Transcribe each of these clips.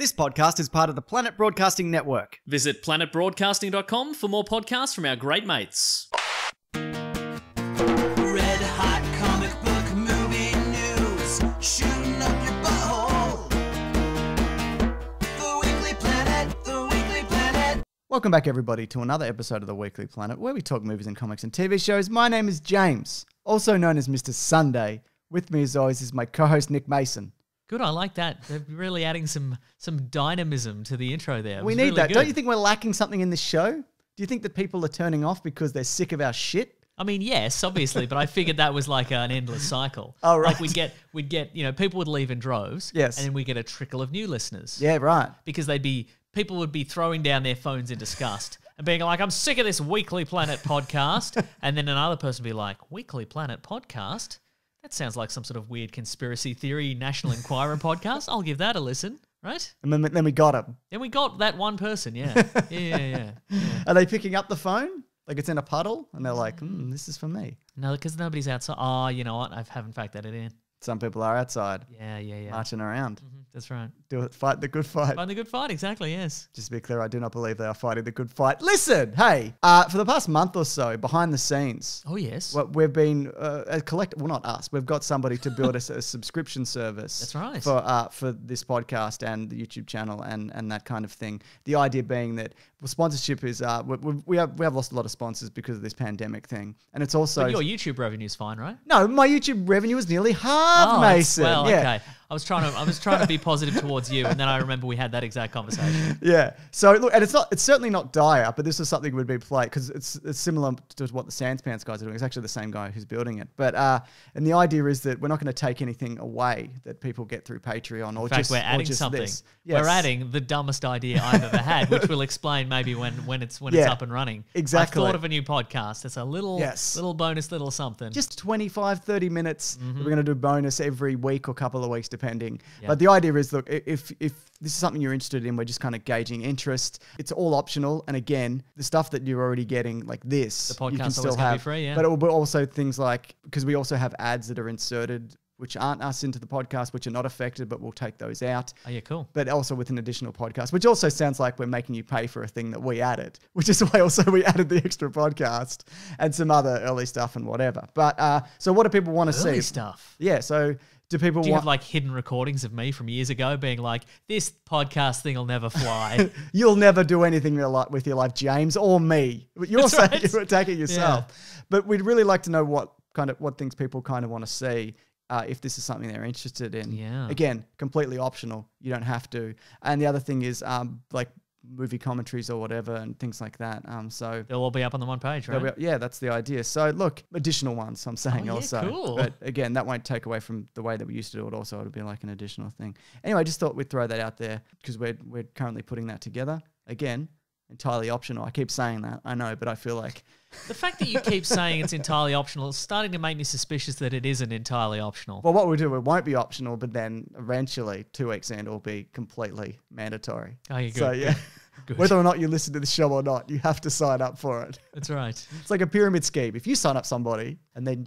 This podcast is part of the Planet Broadcasting Network. Visit planetbroadcasting.com for more podcasts from our great mates. Red hot comic book movie news, shooting up your butthole. The Weekly Planet. Welcome back, everybody, to another episode of the Weekly Planet, where we talk movies and comics and TV shows. My name is James, also known as Mr. Sunday. With me, as always, is my co-host, Nick Mason. Good, I like that. They're really adding some dynamism to the intro there. We need that. Good. Don't you think we're lacking something in this show? Do you think that people are turning off because they're sick of our shit? I mean, yes, obviously, but I figured that was like an endless cycle. Oh, right. Like we'd get, people would leave in droves. Yes. And then we get a trickle of new listeners. Yeah, right. Because people would be throwing down their phones in disgust and being like, I'm sick of this Weekly Planet podcast. And then another person would be like, Weekly Planet podcast? That sounds like some sort of weird conspiracy theory National Enquirer podcast. I'll give that a listen, right? And then we got them. Then we got that one person, yeah. Yeah. Are they picking up the phone? Like it's in a puddle? And they're like, this is for me. No, because nobody's outside. Oh, you know what? I haven't factored it in. Some people are outside. Yeah. Marching around. Mm-hmm, that's right. Do it. Fight the good fight. Fight the good fight, exactly, yes. Just to be clear, I do not believe they are fighting the good fight. Listen, hey, for the past month or so, behind the scenes, Oh, yes. we've been a collective. Well, not us. We've got somebody to build us a subscription service. That's right. For this podcast and the YouTube channel and that kind of thing. The idea being that sponsorship is we have lost a lot of sponsors because of this pandemic thing, and it's also But your YouTube revenue's fine, right? no, my YouTube revenue is nearly half, Mason. Well, yeah. okay. I was trying to be positive towards you, and then I remember we had that exact conversation. Yeah. So look, and it's certainly not dire, but this is something would be played because it's similar to what the Sans Pants guys are doing. It's actually the same guy who's building it. But and the idea is that we're not going to take anything away that people get through Patreon or In fact, just we're adding just something. This. Yes. We're adding the dumbest idea I've ever had, which we'll explain maybe when it's up and running. Exactly. I've thought of a new podcast. It's a little bonus, little something. Just 25, 30 minutes. We're going to do bonus every week or couple of weeks, depending. Yeah. But the idea is, look, if this is something you're interested in, we're just kind of gauging interest. It's all optional. And again, the stuff that you're already getting, like this, The podcast you can always still gonna be have. free, yeah. But it will be also things like, because we also have ads that are inserted, which aren't us into the podcast, which are not affected, but we'll take those out. Oh, yeah, cool. But also with an additional podcast, which also sounds like we're making you pay for a thing that we added, which is why also we added the extra podcast and some other early stuff and whatever. But so what do people want to see? Early stuff. Yeah. So do people Do you want... have like hidden recordings of me from years ago being like, this podcast thing will never fly? You'll never do anything with your life, James, or me. You're That's saying right. you're attacking yourself. But we'd really like to know what things people kind of want to see. If this is something they're interested in. Yeah. Again, completely optional. You don't have to. And the other thing is like movie commentaries or whatever and things like that. So They'll all be up on the one page, right? yeah, that's the idea. So look, additional ones I'm saying Oh, yeah, also. cool. But again, that won't take away from the way that we used to do it also. It'll be like an additional thing. Anyway, I just thought we'd throw that out there because we're currently putting that together. Again, entirely optional. I keep saying that, I know, but I feel like... The fact that you keep saying it's entirely optional is starting to make me suspicious that it isn't entirely optional. Well, what we'll do, it won't be optional, but then eventually 2 weeks in, it'll be completely mandatory. Oh, you're good. So, yeah, Good. whether or not you listen to the show or not, you have to sign up for it. That's right. It's like a pyramid scheme. If you sign up somebody and then,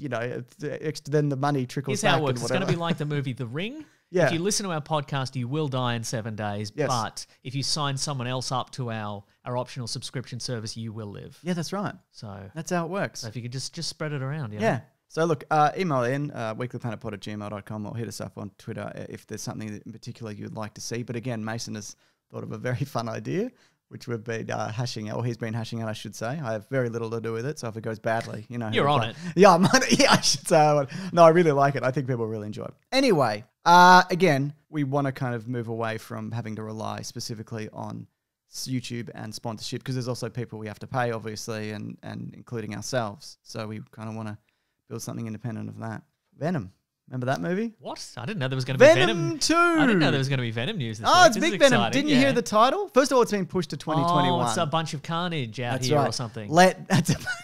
then the money trickles Here's back. how it works. And It's going to whatever. be like the movie The Ring. Yeah. If you listen to our podcast, you will die in 7 days. Yes. But if you sign someone else up to our optional subscription service, you will live. Yeah, that's right. So That's how it works. if you could just spread it around. Yeah. So look, email in weeklyplanetpod@gmail.com or hit us up on Twitter if there's something in particular you'd like to see. But again, Mason has thought of a very fun idea, which we've been hashing out, or he's been hashing out, I should say. I have very little to do with it, so if it goes badly, You're on it. Yeah, I should say. No, I really like it. I think people really enjoy it. Anyway, again, we want to kind of move away from having to rely specifically on YouTube and sponsorship because there's also people we have to pay, obviously, and including ourselves. So we kind of want to build something independent of that. Venom. Remember that movie? What? I didn't know there was going to be Venom 2. I didn't know there was going to be Venom news this week. Oh, it's This big is Venom. exciting. Didn't you hear the title? First of all, it's been pushed to 2021. Oh, it's a bunch of carnage out That's here right. or something.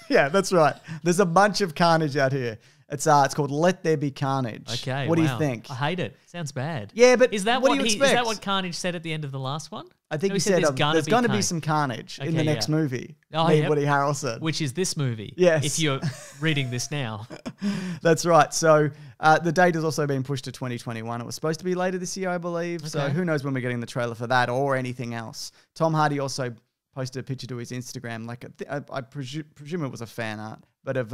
Yeah, that's right. There's a bunch of carnage out here. It's called Let There Be Carnage. Okay. What do you wow. think? I hate it. Sounds bad. Yeah, but is that what what do you Is expect? that what Carnage said at the end of the last one? I think No, he said there's going to be carnage. some carnage in Okay, the next yeah. movie. Oh, Me, yep. Woody Harrelson. Which is this movie. Yes. If you're reading this now. That's right. So the date has also been pushed to 2021. It was supposed to be later this year, I believe. So Okay. who knows when we're getting the trailer for that or anything else. Tom Hardy also posted a picture to his Instagram, like I presume it was a fan art, but of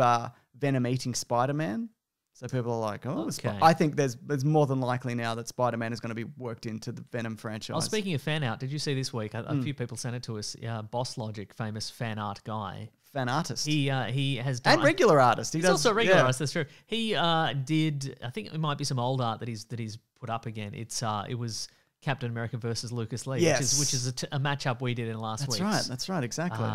Venom eating Spider-Man. So people are like, oh, Okay. I think there's more than likely now that Spider-Man is going to be worked into the Venom franchise. Oh, speaking of fan art, did you see this week? A few people sent it to us. Boss Logic, famous fan art guy. Fan artist. He has done and regular artist. He's also a regular artist. That's true. He did. I think it might be some old art that he's put up again. It was Captain America versus Lucas Lee, Yes. which is a matchup we did in last week's. That's right, exactly.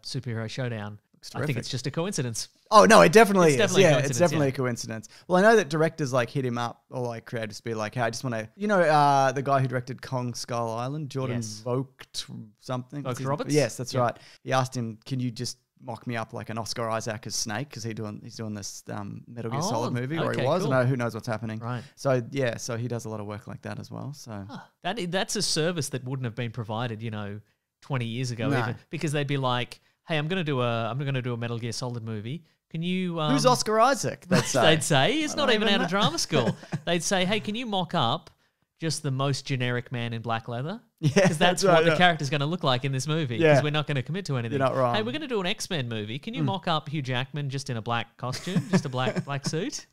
Superhero showdown. I think terrific. it's just a coincidence. Oh no, it definitely It's is. definitely a Yeah, coincidence, it's definitely yeah. a coincidence. Well, I know that directors like hit him up or like creators be like, "Hey, I just want to," the guy who directed Kong Skull Island, Jordan Yes. Vogt something. Vogt What's his- Roberts? Yes, that's Yeah. right. He asked him, "Can you just mock me up like an Oscar Isaac as Snake?" Because he's doing this Metal Gear Oh, Solid movie, or he okay, was. cool. No, who knows what's happening? Right. So yeah, so he does a lot of work like that as well. So That's a service that wouldn't have been provided, 20 years ago, No. even because they'd be like, "Hey, I'm going to do a Metal Gear Solid movie. Can you?" who's Oscar Isaac? They'd say. They'd say he's not don't even even out of know. drama school. They'd say, "Hey, can you mock up just the most generic man in black leather?" Yeah, Because that's right, what the yeah. character's going to look like in this movie. Yeah. Because we're not going to commit to anything. You're not wrong. Hey, we're going to do an X-Men movie. Can you mock up Hugh Jackman just in a black costume, just a black suit?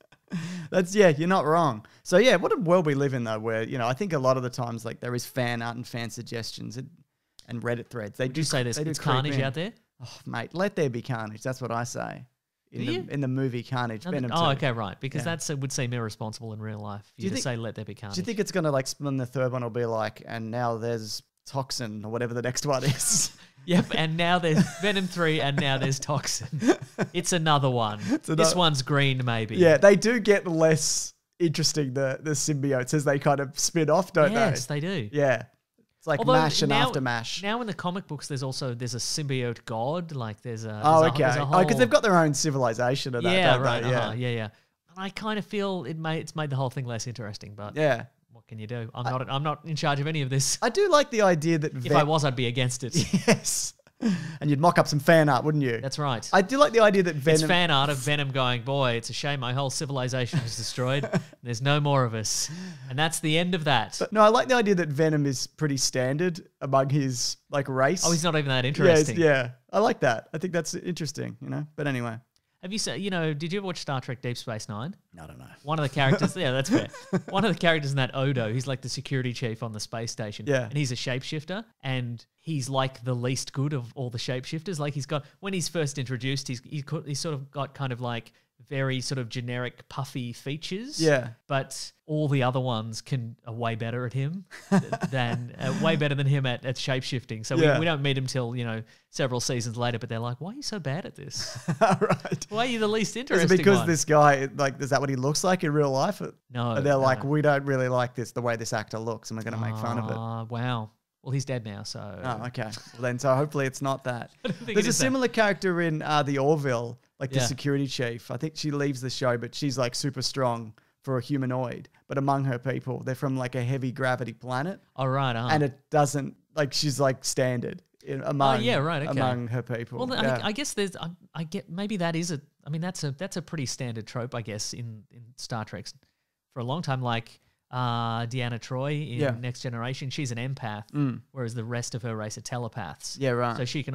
You're not wrong. So yeah, what a world we live in though, where I think a lot of the times like there is fan art and fan suggestions and Reddit threads. They Would you say there's they do it's creep carnage in. out there? Oh, mate, let there be carnage. That's what I say. In the movie Carnage, Venom 2. Oh, okay, right. Because Yeah. that would seem irresponsible in real life. Do You you to think- say let there be carnage. Do you think it's gonna like spin the third one? Will be like, and now there's Toxin or whatever the next one is. Yep, and now there's Venom 3 and now there's Toxin. It's another one. This another- one's green, maybe. Yeah, they do get less interesting the symbiotes as they kind of spin off, don't Yes, they? they do. Yeah, it's like Although Mash and now- After Mash. Now in the comic books, there's a symbiote god. Like there's a Oh, there's a- okay. there's a Because whole- they've got their own civilization and that, yeah, don't right, they? yeah. And I kind of feel it's made the whole thing less interesting. But Yeah. what can you do? I'm not in charge of any of this. I do like the idea that If I was, I'd be against it. yes, and you'd mock up some fan art, wouldn't you? That's right. I do like the idea that Venom. It's fan art of Venom going, boy, it's a shame my whole civilization was destroyed. There's no more of us. And that's the end of that. No, I like the idea that Venom is pretty standard among his like race. Oh, he's not even that Yeah, interesting. yeah. I like that. I think that's interesting. But anyway, Have you seen, did you ever watch Star Trek Deep Space Nine? I don't know. One of the characters, yeah, that's fair. One of the characters in that Odo, he's like the security chief on the space station. Yeah. And he's a shapeshifter, and he's like the least good of all the shapeshifters. Like when he's first introduced, he's sort of got kind of like very sort of generic puffy features. Yeah. But all the other ones are way better at him way better than him at shapeshifting. So Yeah. we don't meet him till, several seasons later, but they're like, why are you so bad at this? Right. Why are you the least Is interesting it because one? this guy, like, is that what he looks like in real life? No. And they're like, no. we don't really like the way this actor looks, and we're going to make fun of it. Wow. Well, he's dead now, so. Oh, okay. Well, then, so hopefully it's not that. don't think There's it a is that. similar character in the Orville, like the Yeah. security chief. I think she leaves the show, but she's like super strong for a humanoid. But among her people, they're from like a heavy gravity planet, All right. and it doesn't like she's like standard among yeah, right, okay. among her people. Well, Yeah. I guess I get maybe that is I mean, that's a pretty standard trope, I guess, in Star Trek for a long time. Like Deanna Troi in Yeah. Next Generation, she's an empath, whereas the rest of her race are telepaths. Yeah, right. So she can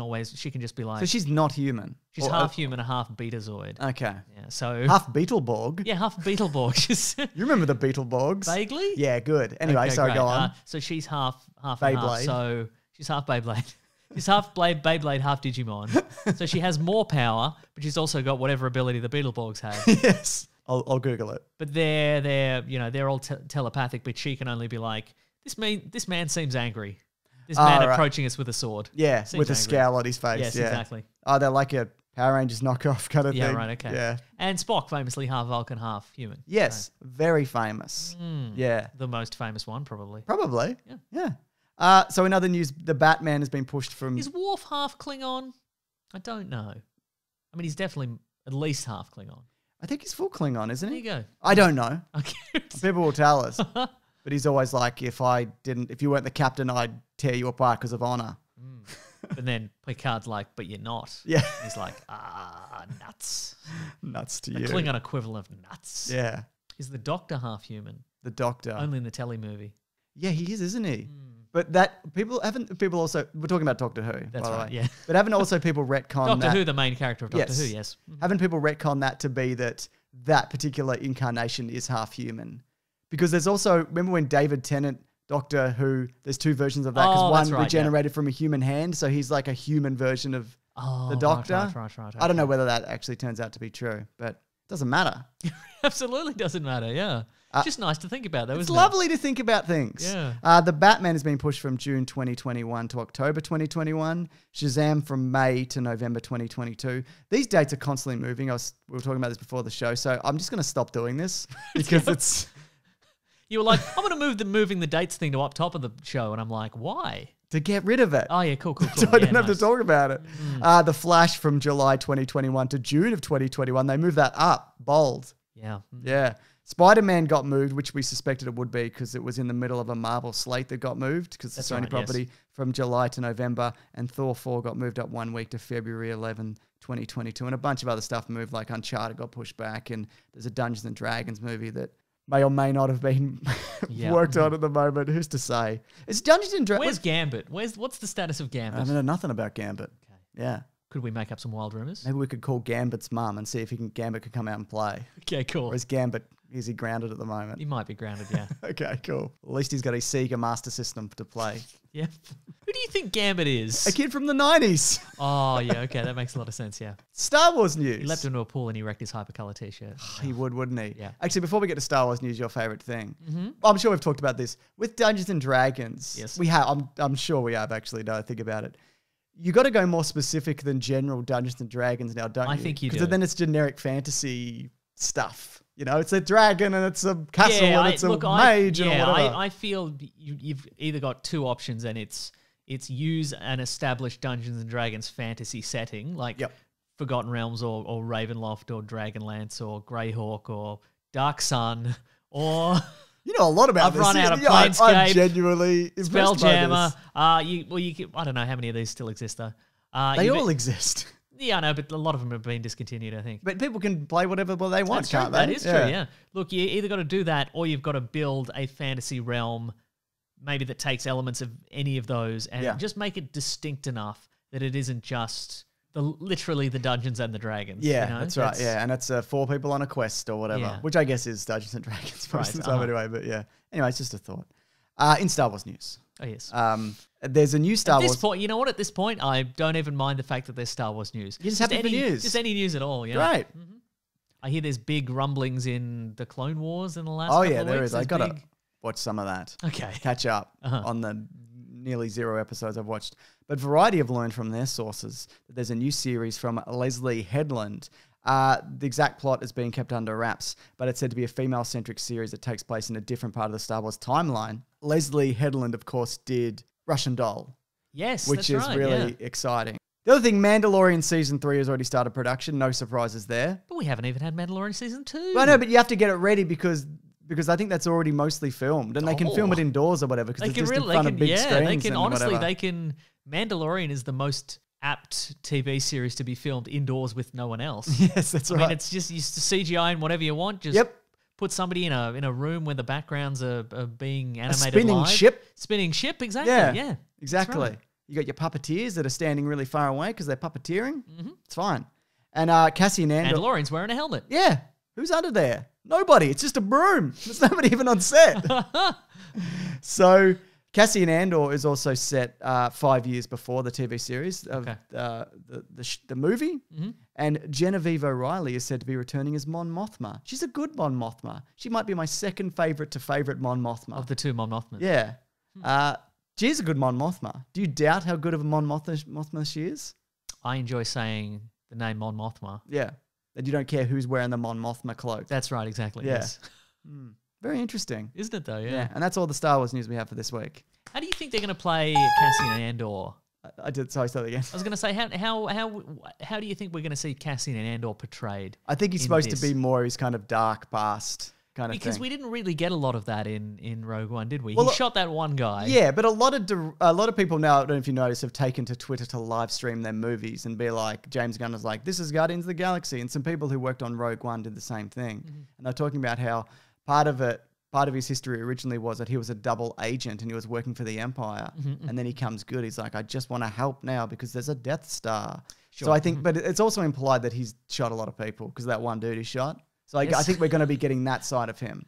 just be like, So she's not human. she's Or- half human, and half Betazoid. Okay. Yeah. So Half Beetleborg. yeah, half Beetleborg. She's You remember the Beetleborgs? vaguely. Yeah, good. Anyway, Okay, sorry, great. go on. So she's half and half. Beyblade. So she's half Beyblade. She's half Beyblade, half Digimon. So she has more power, but she's also got whatever ability the Beetleborgs have. Yes. I'll Google it. But they're all telepathic, but she can only be like, this man seems angry. This man right. approaching us with a sword. Yeah, Seems with a angry. scowl on his face. Yes, yeah. exactly. Oh, they're like a Power Rangers knockoff kind of Yeah, thing. right, okay. Yeah. And Spock, famously half Vulcan, half human. Yes, very famous. Yeah. The most famous one, probably. Probably. Yeah. Yeah. So in other news, the Batman has been pushed from... Is Worf half Klingon? I don't know. I mean, he's definitely at least half Klingon. I think he's full Klingon, isn't There he? you go. I don't know. Okay. People will tell us. But he's always like, if you weren't the captain, I'd tear you apart because of honor. But then Picard's like, but you're not. Yeah. He's like, nuts. Nuts to The you. Klingon equivalent of nuts. Yeah. Is the Doctor half human? The Doctor. Only in the telly movie. Yeah, he is, isn't he? Hmm. But people also, we're talking about Doctor Who, That's by the right, way. yeah. But haven't also people retcon Doctor that? Who, the main character of Doctor Who, yes. Haven't people retcon that to be that particular incarnation is half human? Because there's also, remember when David Tennant, Doctor Who, there's two versions of that because Oh, that's one right, regenerated from a human hand, so he's like a human version of Oh, the Doctor. Right. I don't know whether that actually turns out to be true, but it doesn't matter. Absolutely doesn't matter, yeah. Just nice to think about, though, It's isn't lovely to think about things. Yeah. The Batman has been pushed from June 2021 to October 2021. Shazam from May to November 2022. These dates are constantly moving. We were talking about this before the show, so I'm just going to stop doing this because it's... You were like, I'm going to move moving the dates thing to up top of the show, and I'm like, why? to get rid of it. Oh, yeah, cool. So I Yeah, don't have to nice. talk about it. The Flash from July 2021 to June of 2021, they moved that up, bold. Yeah. Yeah. Spider-Man got moved, which we suspected it would be because it was in the middle of a Marvel slate that got moved because it's a Sony right, property yes. from July to November. And Thor 4 got moved up 1 week to February 11, 2022. And a bunch of other stuff moved, like Uncharted got pushed back. And there's a Dungeons and Dragons movie that may or may not have been Yeah. worked on at the moment. Who's to say? It's Dungeons and Where's Dragons. Gambit? What's the status of I Gambit? know nothing about Gambit. Okay. Yeah. Could we make up some wild rumors? Maybe we could call Gambit's mum and see if Gambit could come out and play. Okay, cool. Or is Gambit, is he grounded at the moment? He might be grounded, yeah. Okay, cool. At least he's got a Sega Master System to play. Yeah. Who do you think Gambit is? A kid from the 90s. Oh, yeah, okay, that makes a lot of sense, yeah. Star Wars news. He leapt into a pool and he wrecked his hypercolor t-shirt. He would, wouldn't he? Yeah. Actually, before we get to Star Wars news, your favorite thing. Mm-hmm. I'm sure we've talked about this. With Dungeons and Dragons, Yes. we have. I'm sure we have, actually, now I think about it. You got to go more specific than general Dungeons and Dragons now, don't you? I think you do. Because then it's generic fantasy stuff. You know, it's a dragon and it's a castle and it's a mage and whatever. I feel you've either got two options and it's use an established Dungeons and Dragons fantasy setting like Yep. Forgotten Realms or Ravenloft or Dragonlance or Greyhawk or Dark Sun or You know a lot about I've this. run out of I'm Planescape, genuinely impressed by Spelljammer. this. I don't know how many of these still exist though. They all exist. Yeah, I know, but a lot of them have been discontinued, I think. But people can play whatever they want, That's true. can't they? That is true, yeah. Look, you either got to do that or you've got to build a fantasy realm maybe that takes elements of any of those and just make it distinct enough that it isn't just literally the Dungeons and the Dragons. Yeah, you know? that's right. Yeah, and it's 4 people on a quest or whatever, Yeah. which I guess is Dungeons and Dragons most of the time uh-huh. anyway. But yeah, anyway, it's just a thought. In Star Wars news, Oh, yes. there's a new Star At this Wars. point, you know what? At this point, I don't even mind the fact that there's Star Wars news. You're just happy for any news. Just any news at all, yeah. Great. I hear there's big rumblings in the Clone Wars in the last Oh couple yeah, of there weeks. is. I There's gotta big- watch some of that. Okay. Catch up on the nearly 0 episodes I've watched. But Variety have learned from their sources that there's a new series from Leslie Headland. The exact plot is being kept under wraps, but it's said to be a female-centric series that takes place in a different part of the Star Wars timeline. Leslie Headland, of course, did Russian Doll, Yes, which that's is right, really yeah. exciting. The other thing, Mandalorian Season 3 has already started production. No surprises there. But we haven't even had Mandalorian Season 2. But I know, but you have to get it ready because I think that's already mostly filmed, and they can film it indoors or whatever because They it's can just really, in front of big screens. they can and honestly, whatever. they can. Mandalorian is the most apt TV series to be filmed indoors with no one else. Yes, that's I right. mean, it's just you CGI and whatever you want. Just Yep. put somebody in a room where the backgrounds are being animated spinning live. ship. Spinning ship, exactly. Yeah, Yeah, That's exactly. right. You got your puppeteers that are standing really far away because they're puppeteering. It's fine. And Cassian Andor. Mandalorian's wearing a helmet. Yeah. Who's under there? Nobody. It's just a broom. There's nobody even on set. So Cassian Andor is also set 5 years before the TV series of Okay. the movie. And Genevieve O'Reilly is said to be returning as Mon Mothma. She's a good Mon Mothma. She might be my second favorite to favorite Mon Mothma. Of the two Mon Mothman. Yeah. She's a good Mon Mothma. Do you doubt how good of a Mon Mothma she is? I enjoy saying the name Mon Mothma. Yeah. And you don't care who's wearing the Mon Mothma cloak. That's right, exactly. Yeah. Yes. Very interesting. Isn't it though? Yeah. Yeah. And that's all the Star Wars news we have for this week. How do you think they're going to play Cassian Andor? I did. Sorry, say that again. I was going to say, how do you think we're going to see Cassian and Andor portrayed? I think he's in supposed this? to be more his kind of dark past kind of Because thing. we didn't really get a lot of that in Rogue One, did we? Well, He shot that one guy. Yeah, but a lot of people now, I don't know if you noticed, have taken to Twitter to live stream their movies and be like, James Gunn is like, this is Guardians of the Galaxy. And some people who worked on Rogue One did the same thing. And they're talking about how part of his history originally was that he was a double agent and he was working for the Empire. And then he comes good. He's like, I just want to help now because there's a Death Star. Sure. So I think, but it's also implied that he's shot a lot of people because that one dude he shot. So I think we're going to be getting that side of him.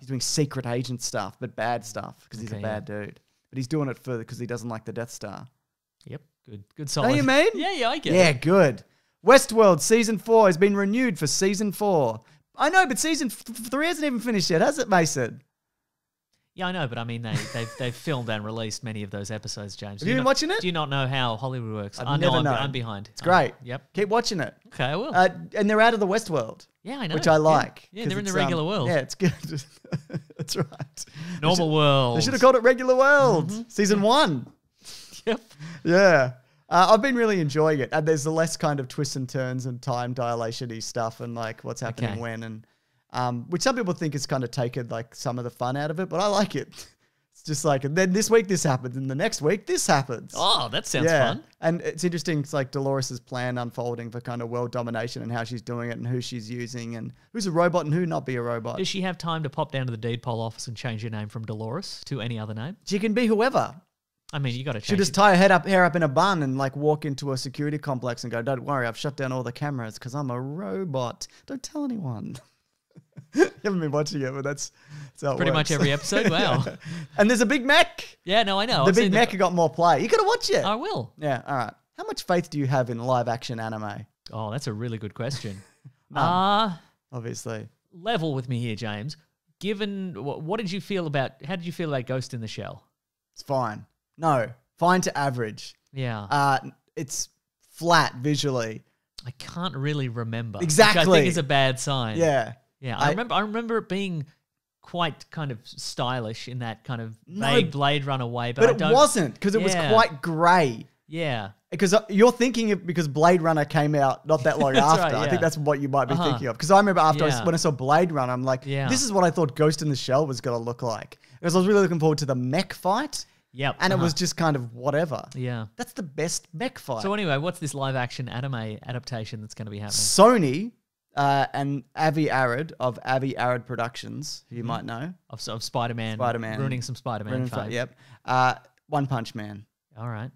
He's doing secret agent stuff, but bad stuff because he's a bad dude. But he's doing it because he doesn't like the Death Star. Yep. Good solid. Know what you mean? Yeah, I get it. Yeah, good. Westworld Season 4 has been renewed for Season 4. I know, but Season 3 hasn't even finished yet, has it, Mason? Yeah, I know, but I mean, they've filmed and released many of those episodes, James. Have you been watching it? Do you not know how Hollywood works? I've never known. I'm behind. It's great. Yep. Keep watching it. Okay, I will. And they're out of the Westworld. Yeah, I know. Which I like. Yeah, 'cause they're in the it's, regular world. Yeah, it's good. That's right. Normal world. They should have called it Regular World. Season 1. Yep. Yeah. I've been really enjoying it. And there's the less kind of twists and turns and time dilation-y stuff and like what's happening when. And which some people think is kind of taken like some of the fun out of it, but I like it. It's just like, and then this week this happens, and the next week this happens. Oh, that sounds fun. And it's interesting. It's like Dolores' plan unfolding for kind of world domination and how she's doing it and who she's using and who's a robot and who not be a robot. Does she have time to pop down to the deed poll office and change her name from Dolores to any other name? She can be whoever. I mean, you got to change She'll just tie her hair up in a bun and like walk into a security complex and go, don't worry, I've shut down all the cameras because I'm a robot. Don't tell anyone. You haven't been watching it, but that's how it pretty works. much every episode. Wow. And there's a big mech. Yeah, no, I know. The I've big seen mech got more play. You got to watch it. I will. Yeah, all right. How much faith do you have in live action anime? Oh, that's a really good question. Obviously. Level with me here, James. Given what did you feel about? How did you feel about Ghost in the Shell? It's fine. No, fine to average. Yeah. It's flat visually. I can't really remember. Exactly. Which I think is a bad sign. Yeah. Yeah. I remember it being quite kind of stylish in that kind of vague Blade Runner way, but it wasn't because it was quite grey. Yeah. Because you're thinking it because Blade Runner came out not that long That's after. right, I yeah. think that's what you might be thinking of. Because I remember after Yeah. when I saw Blade Runner, I'm like, this is what I thought Ghost in the Shell was going to look like. Because I was really looking forward to the mech fight. Yep. And it was just kind of whatever. Yeah. That's the best mech fight. So anyway, what's this live action anime adaptation that's going to be happening? Sony and Avi Arad of Avi Arad Productions, who you might know. Of Spider-Man. Ruining some Spider-Man fame. Yep. One Punch Man. All right.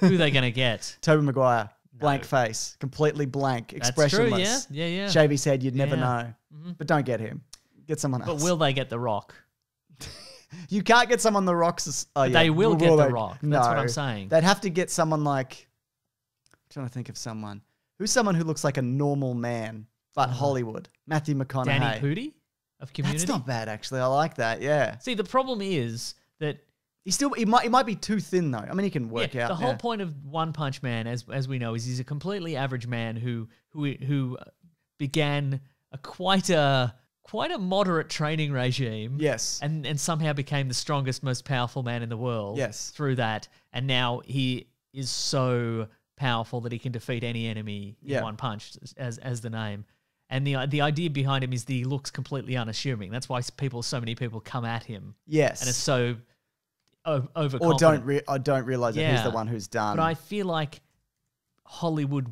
Who are they going to get? Tobey Maguire. Blank face. Completely blank. That's Expressionless. true, yeah. Shave his head, you'd never Yeah. know. But don't get him. Get someone else. But will they get The Rock? You can't get someone The Rock's... They will get The Rock. That's what I'm saying. They'd have to get someone like... I'm trying to think of someone. Who's someone who looks like a normal man, but Hollywood? Matthew McConaughey. Danny Pudi of Community? That's not bad, actually. I like that, yeah. See, the problem is that... He might be too thin, though. I mean, he can work out. The whole point of One Punch Man, as we know, is he's a completely average man who began quite a moderate training regime. Yes. And somehow became the strongest, most powerful man in the world. Yes. Through that. And now he is so powerful that he can defeat any enemy in one punch, as the name. And the idea behind him is that he looks completely unassuming. That's why so many people come at him. Yes. And it's so overconfident. Or don't realize that he's the one who's done. But I feel like Hollywood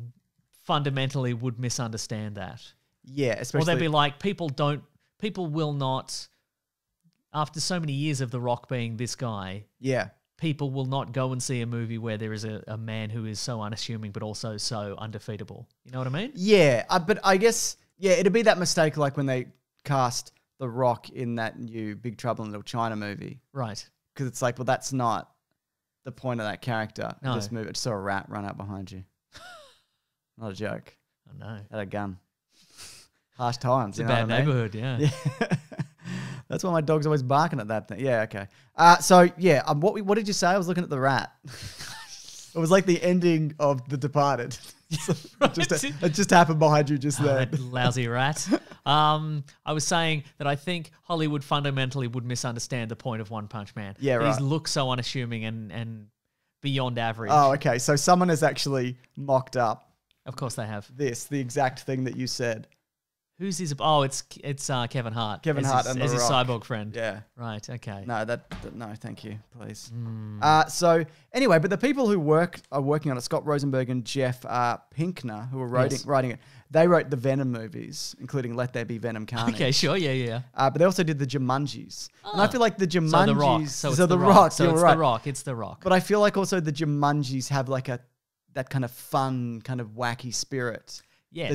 fundamentally would misunderstand that. Yeah, especially... Or they'd be like, people will not, after so many years of The Rock being this guy, people will not go and see a movie where there is a man who is so unassuming but also so undefeatable. You know what I mean? Yeah, but I guess, it'd be that mistake like when they cast The Rock in that new Big Trouble in Little China movie. Right. Because it's like, well, that's not the point of that character. No. This movie. I just saw a rat run out behind you. Not a joke. Oh, no. Had a gun. Harsh times. It's a bad neighborhood, yeah. That's why my dog's always barking at that thing. Yeah, okay. What did you say? I was looking at the rat. It was like the ending of The Departed. It just happened behind you just there. That lousy rat. I was saying that I think Hollywood fundamentally would misunderstand the point of One Punch Man. Yeah, That right. He looks so unassuming and beyond average. Oh, okay. So someone has actually mocked up Of course they have. the exact thing that you said. Who's his? Oh, it's Kevin Hart. Kevin as Hart his, and The as his Rock. cyborg friend. Yeah. Right. Okay. No, no, thank you, please. Hmm. So anyway, but the people who are working on it, Scott Rosenberg and Jeff Pinkner, who are writing it, they wrote the Venom movies, including Let There Be Venom Carnage. Okay. Sure. Yeah. But they also did the Jumanjis. And I feel like the Jumanjis... So the Rock. So it's the Rock. So You're it's right. the Rock. It's the Rock. But I feel like also the Jumanjis have like that kind of fun, kind of wacky spirit. Yes.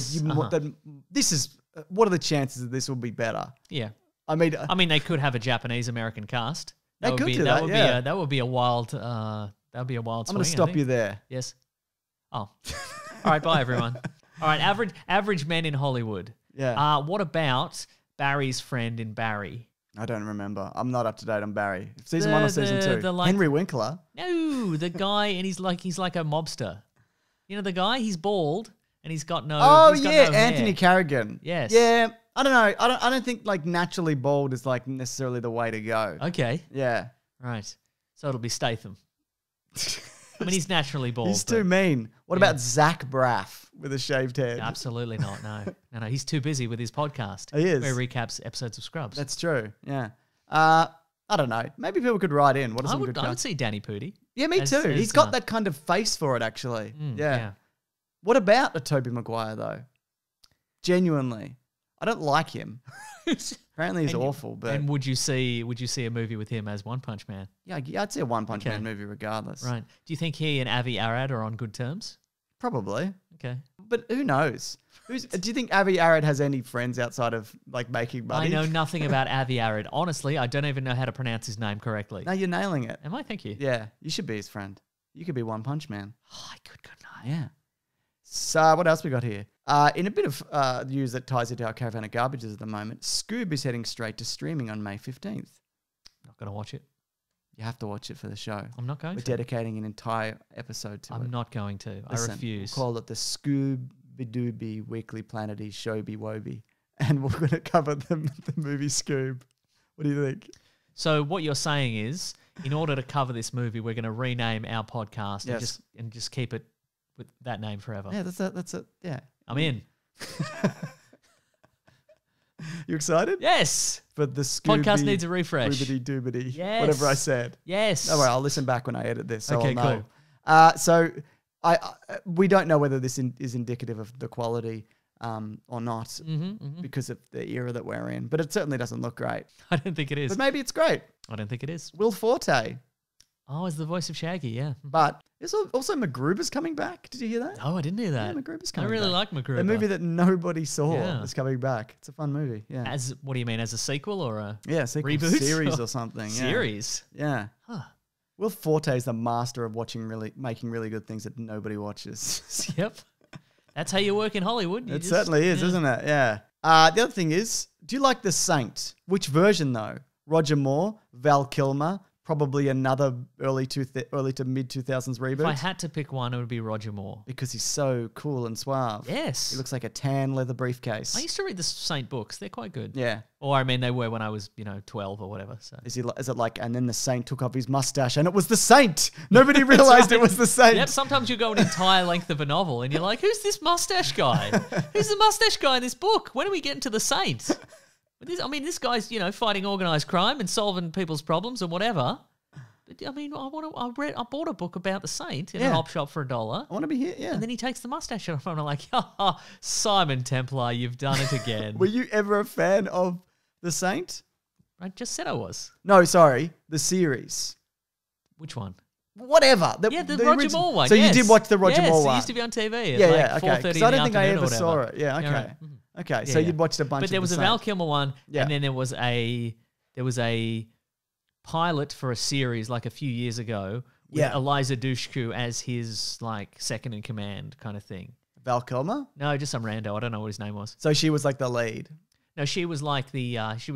This is... what are the chances that this will be better? Yeah. I mean, they could have a Japanese American cast. They could do that, yeah. That would be a wild. That would be a wild. I'm going to stop you there. Yes. Oh. All right. Bye, everyone. All right. Average men in Hollywood. Yeah. What about Barry's friend in Barry? I don't remember. I'm not up to date on Barry. Season 1 or season 2? Henry Winkler. No, the guy, and he's like a mobster. You know the guy? He's bald and he's got no. Oh he's got yeah, no hair. Anthony Carrigan. Yes. Yeah. I don't know. I don't think like naturally bald is like necessarily the way to go. Okay. Yeah. Right. So it'll be Statham. I mean, he's naturally bald. He's too mean. What about Zach Braff with a shaved head? Absolutely not. No. He's too busy with his podcast. He is. Where he recaps episodes of Scrubs. That's true. Yeah. I don't know. Maybe people could write in. What are I some would good see Danny Pudi. Yeah, me too. He's got that kind of face for it, actually. Yeah. What about a Tobey Maguire though? Genuinely, I don't like him. Apparently, he's awful. But and would you see a movie with him as One Punch Man? yeah, I'd see a One Punch Man movie regardless. Right. Do you think he and Avi Arad are on good terms? Probably. Okay. But who knows? Do you think Avi Arad has any friends outside of like making money? I know nothing about Avi Arad. Honestly, I don't even know how to pronounce his name correctly. No, you're nailing it. Am I? Thank you. Yeah, you should be his friend. You could be One Punch Man. Oh, I could, couldn't I? Yeah. So what else we got here? In a bit of news that ties into our caravan of garbages at the moment, Scoob is heading straight to streaming on May 15th. Not going to watch it. You have to watch it for the show. I'm not going We're to. dedicating an entire episode to it. I'm not going to. Listen, I refuse. We'll call it the Scoob-Dooby Weekly Planety Showby Woby. And we're going to cover the movie Scoob. What do you think? So what you're saying is, in order to cover this movie, we're going to rename our podcast and just keep it with that name forever. Yeah, that's it. Yeah. I'm in. You excited? Yes. But the Scooby Podcast needs a refresh. Doobity-doobity. Yes. Whatever I said. Yes. Don't worry, I'll listen back when I edit this. So Okay, I'll know. So we don't know whether this is indicative of the quality or not because of the era that we're in. But it certainly doesn't look great. I don't think it is. But maybe it's great. I don't think it is. Will Forte. Oh, it's the voice of Shaggy, yeah. But is also MacGruber's coming back. Did you hear that? Oh, I didn't hear that. Yeah, MacGruber's I coming really back. like MacGruber. The movie that nobody saw Yeah. is coming back. It's a fun movie. Yeah. As what do you mean? As a sequel or a Sequel reboot? series or something. Yeah. series? Yeah. Huh. Will Forte is the master of making really good things that nobody watches. Yep. That's how you work in Hollywood. You It just- certainly is, yeah. isn't it? Yeah. The other thing is, do you like The Saint? Which version though? Roger Moore, Val Kilmer, probably another early to mid 2000s reboot. If I had to pick one, it would be Roger Moore. Because he's so cool and suave. Yes. He looks like a tan leather briefcase. I used to read the Saint books. They're quite good. Yeah. Or I mean, they were when I was 12 or whatever. So. Is it like, and then the Saint took off his mustache and it was the Saint. Nobody realized it was the Saint. Yep. Sometimes you go an entire length of a novel and you're like, who's this mustache guy? Who's the mustache guy in this book? When do we get into the Saint? This guy's fighting organized crime and solving people's problems and whatever. But I mean, I bought a book about the Saint in an op shop for $1. I want to be here. Yeah. And then he takes the mustache off and I'm like, oh, Simon Templar, you've done it again. Were you ever a fan of the Saint? I just said I was. No, sorry, the series. Which one? Whatever. The Roger original. Moore one. So yes. you did watch the Roger Moore Yes, one? it used to be on TV. At Yeah, like okay. 4:30 Because I don't think I in the ever afternoon or saw whatever. it. Yeah, okay. right. Okay, Yeah, so yeah. you'd watched a bunch But of there was the a Val Saint. Kilmer one, Yeah. and then there was a pilot for a series like a few years ago with Yeah. Eliza Dushku as his like second in command kind of thing. Val Kilmer? No, just some rando. I don't know what his name was. So she was like the lead. No, she was like his In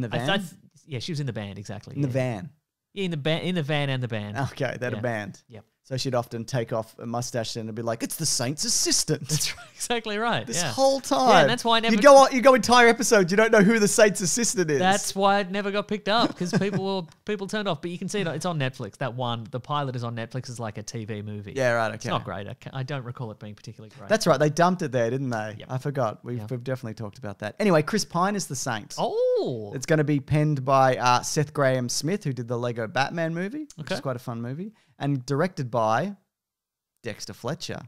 the I van? thought- yeah, she was in the band exactly. In the van. Yeah, in the van and the band. Okay, they had Yeah. a band. Yep. So she'd often take off a mustache and it'd be like, it's the Saint's assistant. That's exactly right. This yeah. whole time. Yeah, and that's why I never. You go entire episode, you don't know who the Saint's assistant is. That's why it never got picked up because people turned off. But you can see it's on Netflix. That one, the pilot is on Netflix as like a TV movie. Yeah, right. Okay. It's not great. I don't recall it being particularly great. That's right. They dumped it there, didn't they? Yep. I forgot. We've definitely talked about that. Anyway, Chris Pine is the Saint. Oh, It's going to be penned by Seth Graham Smith, who did the Lego Batman movie, which is quite a fun movie, and directed by Dexter Fletcher.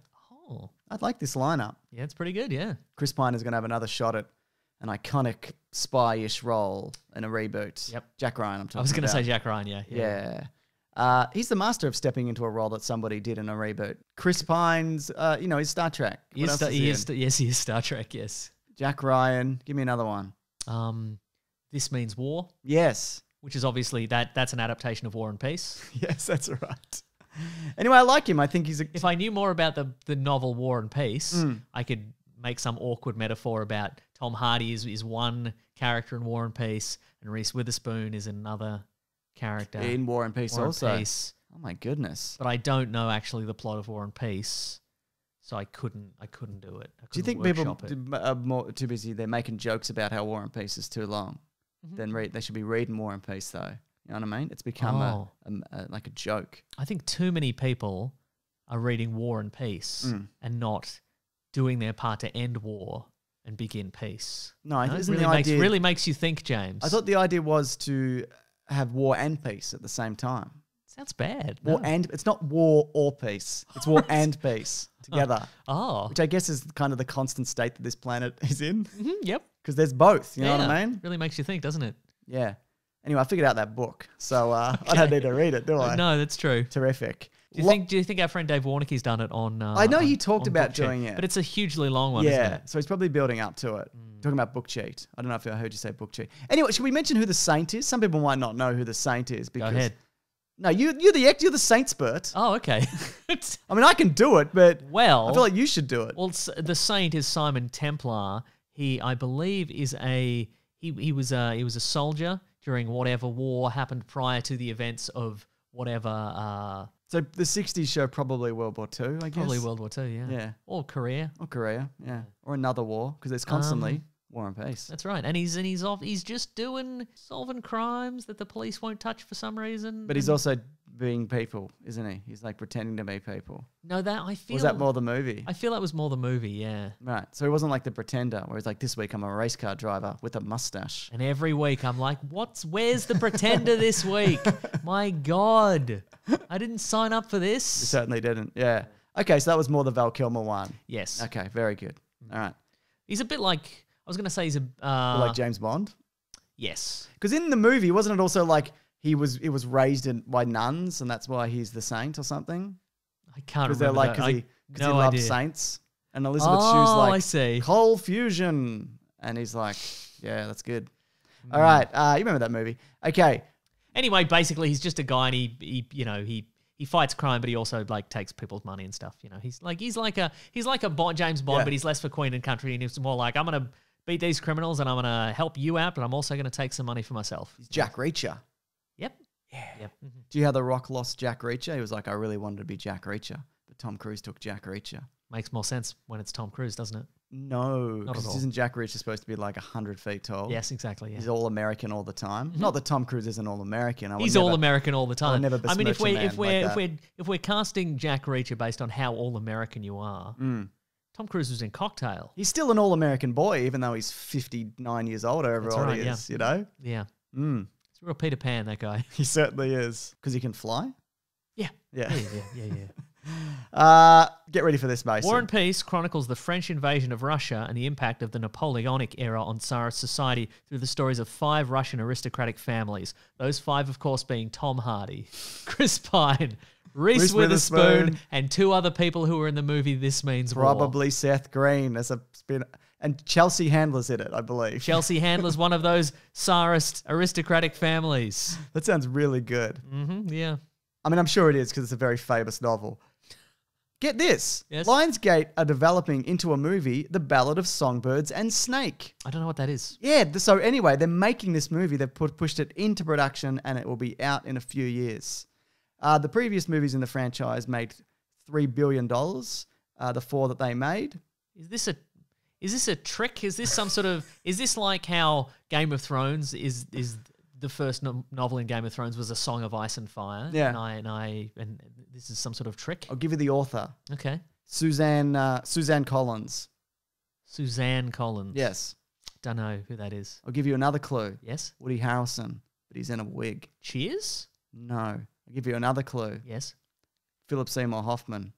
oh, I'd like this lineup. yeah, it's pretty good. Yeah. Chris Pine is going to have another shot at an iconic spy-ish role in a reboot. Yep. Jack Ryan, I'm talking about. I was going to say Jack Ryan. Yeah. Yeah. He's the master of stepping into a role that somebody did in a reboot. Chris Pine's, he's Star Trek. What else is he in? Yes, he is Star Trek. Yes. Jack Ryan. Give me another one. This Means War, Yes. which is obviously that's an adaptation of War and Peace. Yes, that's right. Anyway, I like him. I think he's a... If I knew more about the novel War and Peace, I could make some awkward metaphor about Tom Hardy is one character in War and Peace, and Reese Witherspoon is another character in War and Peace War also. and Peace. Oh my goodness. But I don't know actually the plot of War and Peace, so I couldn't do it. Do you think people are more too busy? They're making jokes about how War and Peace is too long. Then they should be reading War and Peace though. You know what I mean? It's become like a joke. I think too many people are reading War and Peace and not doing their part to end war and begin peace. No, It isn't really the idea... really makes you think, James. I thought the idea was to have war and peace at the same time. Sounds bad. War No. and... It's not war or peace. It's war and peace together. Oh. Which I guess is kind of the constant state that this planet is in. Yep. Because there's both, you know what I mean? Really makes you think, doesn't it? Yeah. Anyway, I figured out that book. So I don't need to read it, do I? No, that's true. Terrific. Do you think our friend Dave Warnicki's done it on? I know he talked on about Book Cheat, doing it. but it's a hugely long one, isn't Yeah, it? so he's probably building up to it. Talking about Book Cheat. I don't know if I heard you say Book Cheat. Anyway, should we mention who the Saint is? Some people might not know who the Saint is. Go Because ahead. No, you're the Saint spurt. Oh, okay. I mean, I can do it, but Well, I feel like you should do it. well, the Saint is Simon Templar. He, I believe, is he was a soldier during whatever war happened prior to the events of whatever. So the 60s show probably World War II, I guess. Probably World War II, yeah. Yeah. Or Korea. Or Korea, yeah. Or another war, because there's constantly war and peace. That's right. And he's just solving crimes that the police won't touch for some reason. But he's also being people, isn't he? He's like pretending to be people. No, that I feel. Or was that more the movie? I feel that was more the movie, yeah. Right. So he wasn't like the pretender, where he's like, this week I'm a race car driver with a mustache. And every week I'm like, where's the pretender this week? My God. I didn't sign up for You this. certainly didn't. Yeah. Okay, so that was more the Val Kilmer one. Yes. Okay, very good. All right. He's a bit like, I was going to say he's a... Like James Bond? yes. Because in the movie, wasn't it also like it was raised by nuns and that's why he's the saint or something? I can't Because remember they're like, because he no loves idea. saints. And Elizabeth Shue's like, I see. Cold Fusion. And he's like, yeah, that's good. All right. You remember that movie. Okay. Anyway, basically, he's just a guy, and he fights crime, but he also like takes people's money and stuff. You know, he's like a James Bond, Yeah. but he's less for Queen and country, and he's more like, I'm gonna beat these criminals, and I'm gonna help you out, but I'm also gonna take some money for myself. He's Jack Reacher. Yep. Yep. Mhm. Do you know how The Rock lost Jack Reacher? He was like, I really wanted to be Jack Reacher. But Tom Cruise took Jack Reacher. Makes more sense when it's Tom Cruise, doesn't it? No, Not at because all. isn't Jack Reacher supposed to be like 100 feet tall? Yes, exactly. Yeah. He's all American all the time. Not that Tom Cruise isn't all American. He's all American all the I would time. never I mean, if besmirch a we're man like if we're casting Jack Reacher based on how all American you are, Tom Cruise was in Cocktail. He's still an all American boy, even though he's 59 years old, or That's everybody right, yeah. is, you know? Yeah, Mm. it's a real Peter Pan, that guy. He certainly is. Because he can fly? Yeah, Yeah. yeah. Get ready for this, Mason. War and Peace chronicles the French invasion of Russia and the impact of the Napoleonic era on Tsarist society through the stories of 5 Russian aristocratic families. Those 5, of course, being Tom Hardy, Chris Pine, Reese Witherspoon, and 2 other people who were in the movie This Means War. Probably Seth Green as a spin. And Chelsea Handler's in it, I believe. Chelsea Handler's one of those Tsarist aristocratic families. That sounds really good. Yeah. I mean, I'm sure it is because it's a very famous novel. Get this. Yes? Lionsgate are developing into a movie The Ballad of Songbirds and Snake. I don't know what that is. Yeah, so anyway, they're making this movie. They've pushed it into production and it will be out in a few years. The previous movies in the franchise made $3 billion. The 4 that they made. Is this a trick? Is this some sort of? Is this like how Game of Thrones is the first novel in Game of Thrones was A Song of Ice and Fire? Yeah. And this is some sort of trick. I'll give you the author. Okay. Suzanne Collins. Suzanne Collins. Yes. Don't know who that is. I'll give you another clue. Yes. Woody Harrelson, but he's in a wig. Cheers. No. I'll give you another clue. Yes. Philip Seymour Hoffman,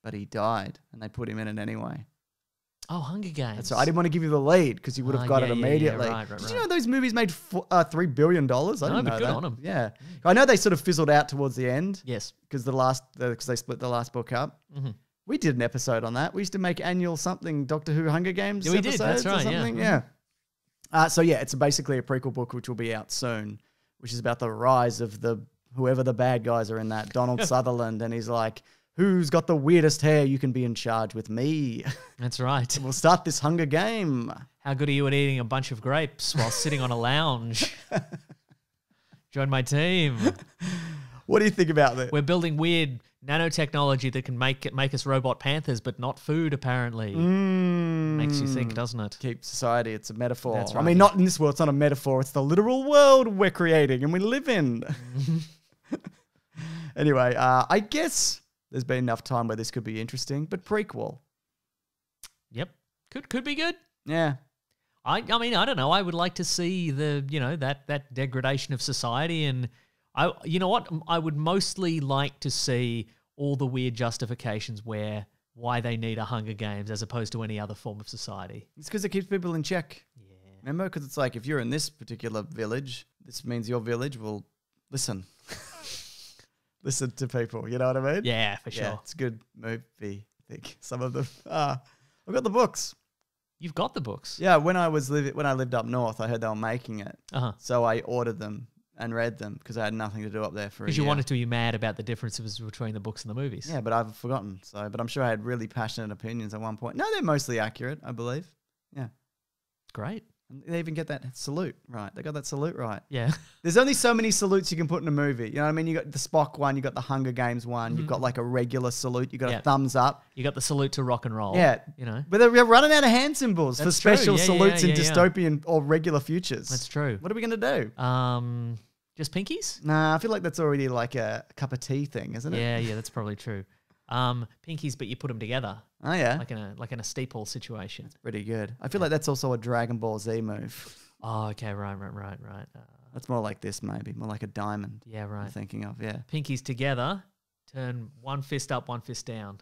but he died, and they put him in it anyway. Oh, Hunger Games. That's right. I didn't want to give you the lead because you would have got it immediately. Right, Did you know those movies made $3 billion? I didn't know but good that. on 'em. Yeah. I know they sort of fizzled out towards the end Yes. because they split the last book up. Mhm. We did an episode on that. We used to make annual something Doctor Who Hunger Games Yeah, we did. episodes That's right, or yeah. something. Yeah. So yeah, it's basically a prequel book which will be out soon, which is about the rise of whoever the bad guys are in that, Donald Sutherland, and he's like, who's got the weirdest hair? You can be in charge with me. That's right. We'll start this Hunger Game. How good are you at eating a bunch of grapes while sitting on a lounge? Join my team. What do you think about that? We're building weird nanotechnology that can make us robot panthers, but not food, apparently. Makes you think, doesn't it? Keep society. It's a metaphor. That's I right. mean, not in this world. It's not a metaphor. It's the literal world we're creating and we live in. Anyway, I guess there's been enough time where this could be interesting, but prequel. Yep. Could be good. Yeah. I mean, I don't know. I would like to see that degradation of society, and you know what? I would mostly like to see all the weird justifications why they need a Hunger Games as opposed to any other form of society. It's because it keeps people in check. Yeah. Remember? Because it's like if you're in this particular village, this means your village will listen. Listen to people. You know what I mean? Yeah, for sure. Yeah, it's a good movie, I think. Some of them. I've got the books. You've got the books. Yeah, when I lived up north, I heard they were making it. Uh-huh. So I ordered them and read them because I had nothing to do up there for a Because year. you wanted to be mad about the differences between the books and the movies. Yeah, but I've forgotten. But I'm sure I had really passionate opinions at one point. No, they're mostly accurate, I believe. Yeah. Great. And they even get that salute right. They got that salute right. Yeah. There's only so many salutes you can put in a movie. You know what I mean? You got the Spock one, you got the Hunger Games one, you've got like a regular salute, you got Yeah. a thumbs up. You got the salute to rock and roll. Yeah. You know. But they're running out of hand symbols for That's true. special Yeah, salutes yeah, in yeah. dystopian or regular futures. That's true. What are we going to do? Just pinkies? Nah, I feel like that's already like a cup of tea thing, isn't it? Yeah, that's probably true. Pinkies, but you put them together, Oh, yeah. like in a steeple situation. Pretty good. I feel like that's also a Dragon Ball Z move. Oh, okay, right. That's more like this, maybe. More like a diamond. Yeah, I'm right. thinking of, yeah. Pinkies together, turn one fist up, one fist down.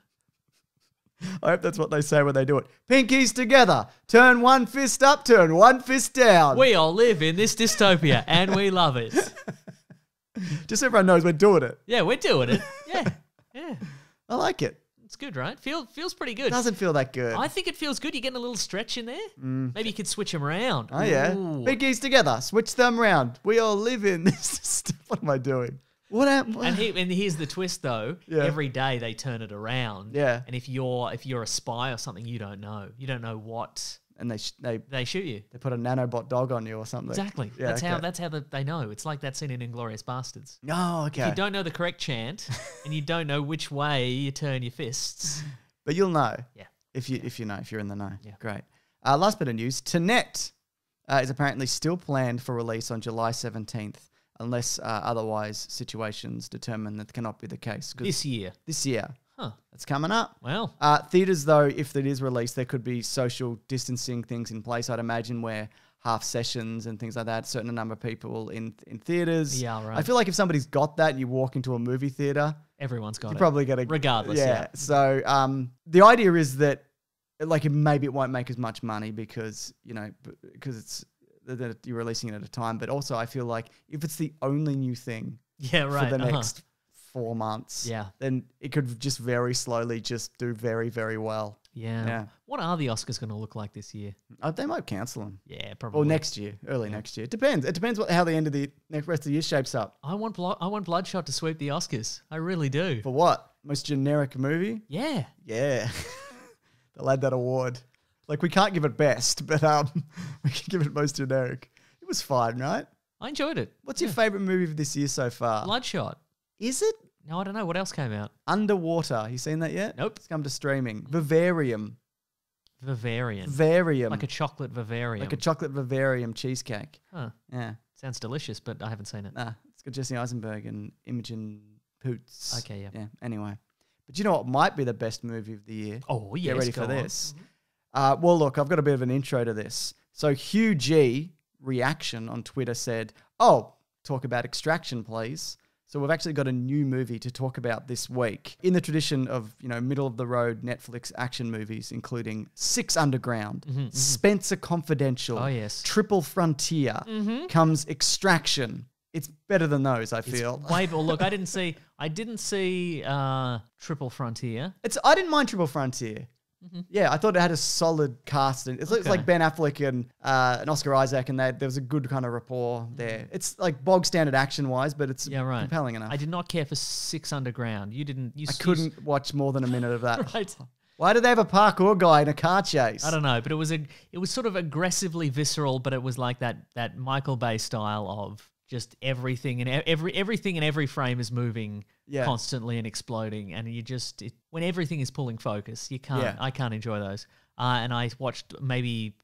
I hope that's what they say when they do it. Pinkies together. Turn one fist up, turn one fist down. We all live in this dystopia, and we love it. Just so everyone knows we're doing it. Yeah, we're doing it. Yeah. I like it. It's good, right? Feels pretty good. Doesn't feel that good. I think it feels good. You're getting a little stretch in there. Maybe you could switch them around. Oh, yeah. Ooh. Pinkies together. Switch them round. We all live in this. What am I doing? And here's the twist, though. Yeah. Every day they turn it around. Yeah. And if you're a spy or something, you don't know. You don't know what And they they shoot you. put a nanobot dog on you or something. Exactly. Yeah, That's how they know. It's like that scene in Inglourious Bastards. Oh, okay. If you don't know the correct chant and you don't know which way you turn your fists. But you'll know. Yeah. If you're in the know. Yeah. Great. Last bit of news. Tenet is apparently still planned for release on July 17th, unless otherwise situations determine that cannot be the case. This year. This year. Huh. It's coming up. Well. Theaters, though, if it is released, there could be social distancing things in place, I'd imagine, where half sessions and things like that, certain number of people in theaters. Yeah, right. I feel like if somebody's got that and you walk into a movie theater, Everyone's got you're it. probably going to... Regardless, yeah. So the idea is that maybe it won't make as much money because it's that you're releasing it at a time. But also I feel like if it's the only new thing Yeah, right. for the next 4 months, Yeah. then it could just very slowly just do very, very well. Yeah. Yeah. What are the Oscars going to look like this year? They might cancel them. Yeah, probably. Or next year, early next year. It depends. It depends how the end of the rest of the year shapes up. I want Bloodshot to sweep the Oscars. I really do. For what? Most generic movie? Yeah. Yeah. They'll add that award. Like, we can't give it best, but we can give it most generic. It was fine, right? I enjoyed it. What's your favourite movie of this year so far? Bloodshot. Is it? No, I don't know. What else came out? Underwater. You seen that yet? Nope. It's come to streaming. Vivarium. Vivarium. Like a chocolate vivarium. Like a chocolate vivarium cheesecake. Huh. Yeah. Sounds delicious, but I haven't seen it. Nah, it's got Jesse Eisenberg and Imogen Poots. Okay, yeah. Yeah, anyway. But you know what might be the best movie of the year? Oh, yes. Get ready go for on. this. Well, look, I've got a bit of an intro to this. So Hugh G reaction on Twitter said, "Oh, talk about Extraction, please." So we've actually got a new movie to talk about this week. In the tradition of, middle of the road Netflix action movies, including Six Underground, Spencer Confidential, Oh, yes. Triple Frontier, comes Extraction. It's better than those, I feel. Well, look, I didn't see Triple Frontier. I didn't mind Triple Frontier. Yeah, I thought it had a solid cast. It's like Ben Affleck and Oscar Isaac, and there was a good kind of rapport there. It's like bog standard action wise, but it's compelling enough. I did not care for Six Underground. I couldn't watch more than a minute of that. Right. Why did they have a parkour guy in a car chase? I don't know, but it was sort of aggressively visceral, but it was like that Michael Bay style of just everything and everything in every frame is moving constantly and exploding, and when everything is pulling focus, I can't enjoy those. And I watched maybe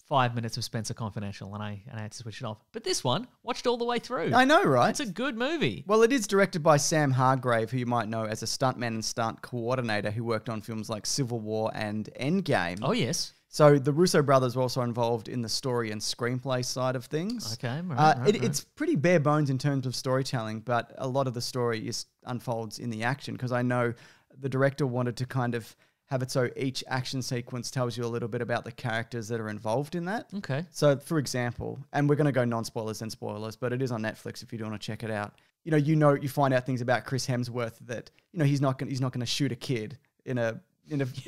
5 minutes of Spencer Confidential, and I had to switch it off. But this one, watched all the way through. I know, right? It's a good movie. Well, it is directed by Sam Hargrave, who you might know as a stuntman and stunt coordinator who worked on films like Civil War and Endgame. Oh, yes. So the Russo brothers were also involved in the story and screenplay side of things. Okay, right. It's pretty bare bones in terms of storytelling, but a lot of the story unfolds in the action, because I know the director wanted to kind of have it so each action sequence tells you a little bit about the characters that are involved in that. Okay. So, for example, and we're going to go non-spoilers and spoilers, but it is on Netflix if you do want to check it out. You find out things about Chris Hemsworth that he's not going to shoot a kid in a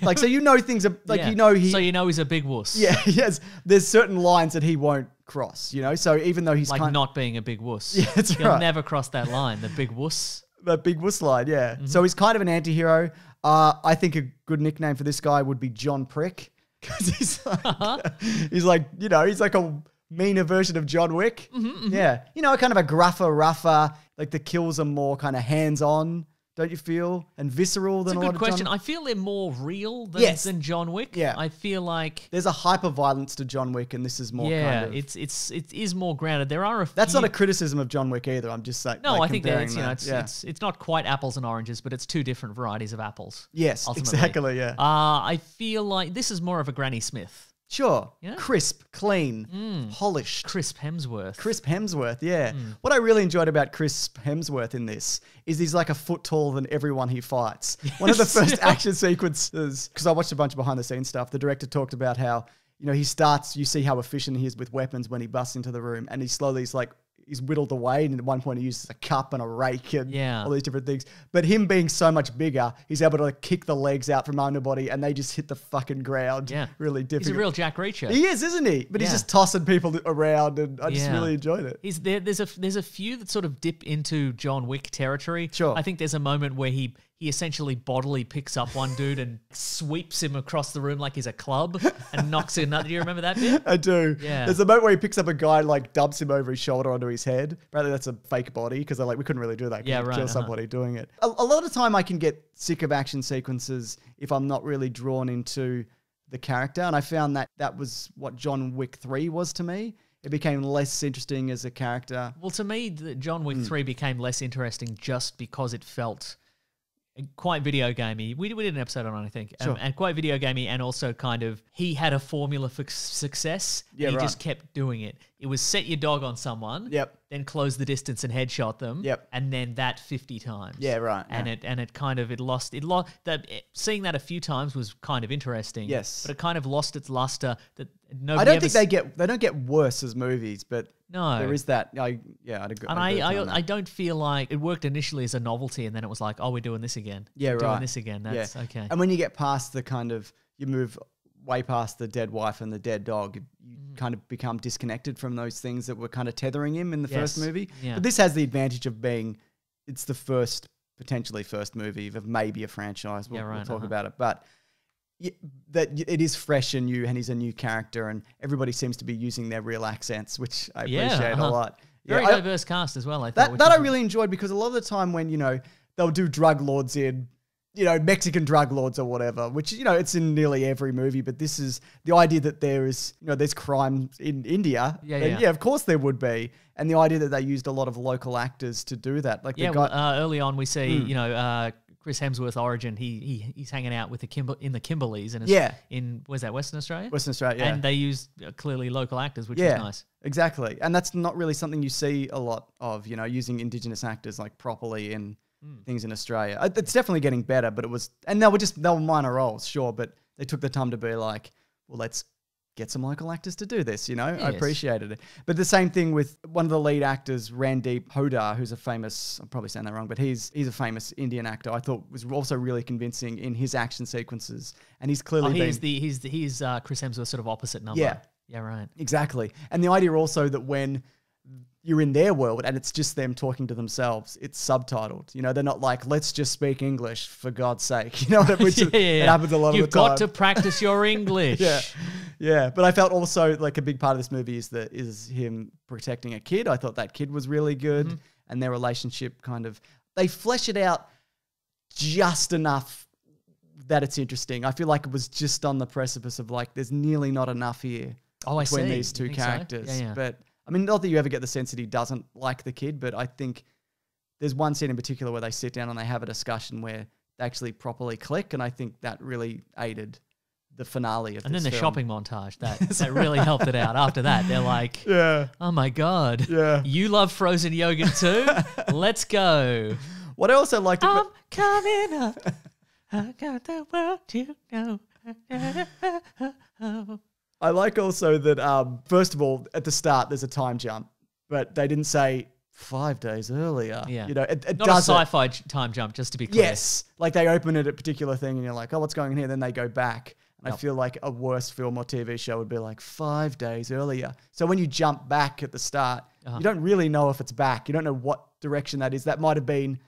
like, so things are like he's a big wuss. Yeah, yes. There's certain lines that he won't cross. So even though he's like not being a big wuss, yeah, that's he'll right. never cross that line. The big wuss. That big wuss line, yeah. So he's kind of an anti-hero. I think a good nickname for this guy would be John Prick, because he's like a meaner version of John Wick. Yeah, kind of a gruffer, rougher. Like the kills are more kind of hands-on. Don't you feel? And visceral than a lot of John... It's a good question. I feel they're more real than John Wick. Yeah. I feel like... There's a hyper-violence to John Wick, and this is more kind of... it is more grounded. There are a few... That's not a criticism of John Wick either. I'm just saying... No, I think that it's not quite apples and oranges, but it's two different varieties of apples. Yes, ultimately. exactly, yeah. I feel like this is more of a Granny Smith. Sure. Yeah. Crisp, clean, polished. Crisp Hemsworth. Crisp Hemsworth, yeah. What I really enjoyed about Crisp Hemsworth in this is he's like a foot taller than everyone he fights. One of the first action sequences, because I watched a bunch of behind the scenes stuff, the director talked about how, you see how efficient he is with weapons when he busts into the room, and he's whittled away, and at one point he uses a cup and a rake and all these different things. But him being so much bigger, he's able to kick the legs out from underbody, and they just hit the fucking ground. Yeah. Really difficult. He's a real Jack Reacher. He is, isn't he? But he's just tossing people around, and I just really enjoyed it. There's a few that sort of dip into John Wick territory. Sure. I think there's a moment where he essentially bodily picks up one dude and sweeps him across the room like he's a club and knocks him out. Do you remember that bit? I do. Yeah. There's a moment where he picks up a guy and dumps him over his shoulder onto his head. Apparently that's a fake body, because we couldn't really do that. Yeah, right. Kill somebody doing it. A lot of the time I can get sick of action sequences if I'm not really drawn into the character. And I found that was what John Wick 3 was to me. It became less interesting as a character. Well, to me, John Wick 3 became less interesting just because it felt quite video gamey. We did an episode on it, I think. Sure. And quite video gamey, and also kind of, he had a formula for success, and he just kept doing it. It was set your dog on someone, then close the distance and headshot them, and then that 50 times. Yeah, right. And seeing that a few times was kind of interesting. Yes. But it kind of lost its luster. I don't think they don't get worse as movies, but no, there is that. I'd agree. And I don't feel like it worked initially as a novelty, and then it was like, oh, we're doing this again. Yeah, right. Doing this again. That's okay. And when you get past the kind of, you move way past the dead wife and the dead dog, you kind of become disconnected from those things that were kind of tethering him in the first movie. Yeah. But this has the advantage of it's the potentially first movie of maybe a franchise. We'll talk about it, but. That it is fresh and new, and he's a new character, and everybody seems to be using their real accents, which I appreciate a lot. Very diverse cast as well, I thought. That I really enjoyed, because a lot of the time when, they'll do drug lords in, Mexican drug lords or whatever, which, it's in nearly every movie. But this is the idea that there's crime in India. Yeah, of course there would be. And the idea that they used a lot of local acters to do that. Like early on we see, Chris Hemsworth origin. He's hanging out with the Kimberleys, and in where's that, Western Australia? Western Australia, yeah. And they use clearly local actors, which is nice. Exactly, and that's not really something you see a lot of. Using Indigenous actors like properly in things in Australia. It's definitely getting better, but they were minor roles, sure, but they took the time to be like, well, let's get some local actors to do this, I appreciated it. But the same thing with one of the lead actors, Randeep Hodar, who's a famous, I'm probably saying that wrong, but he's a famous Indian actor. I thought was also really convincing in his action sequences. And he's clearly he's Chris Hemsworth's sort of opposite number. Yeah, right. Exactly. And the idea also that when you're in their world and it's just them talking to themselves, it's subtitled. They're not like, let's just speak English for God's sake. Which it happens a lot of the time. You've got to practice your English. Yeah. But I felt also like a big part of this movie is him protecting a kid. I thought that kid was really good, and their relationship they flesh it out just enough that it's interesting. I feel like it was just on the precipice of like, there's nearly not enough here between these two characters. So? Yeah. But I mean, not that you ever get the sense that he doesn't like the kid, but I think there's one scene in particular where they sit down and they have a discussion where they actually properly click, and I think that really aided the finale of and this then the film. shopping montage, that really helped it out. After that, they're like, oh my God, you love frozen yogurt too? Let's go. What I also liked I'm coming up. I got the world to know. I like also that, first of all, at the start, there's a time jump, but they didn't say 5 days earlier. Yeah. It not does a sci-fi time jump, just to be clear. Yes. Like they open it at a particular thing and you're like, oh, what's going on here? Then they go back. And I feel like a worse film or TV show would be like 5 days earlier. So when you jump back at the start, you don't really know if it's back. You don't know what direction that is. That might have been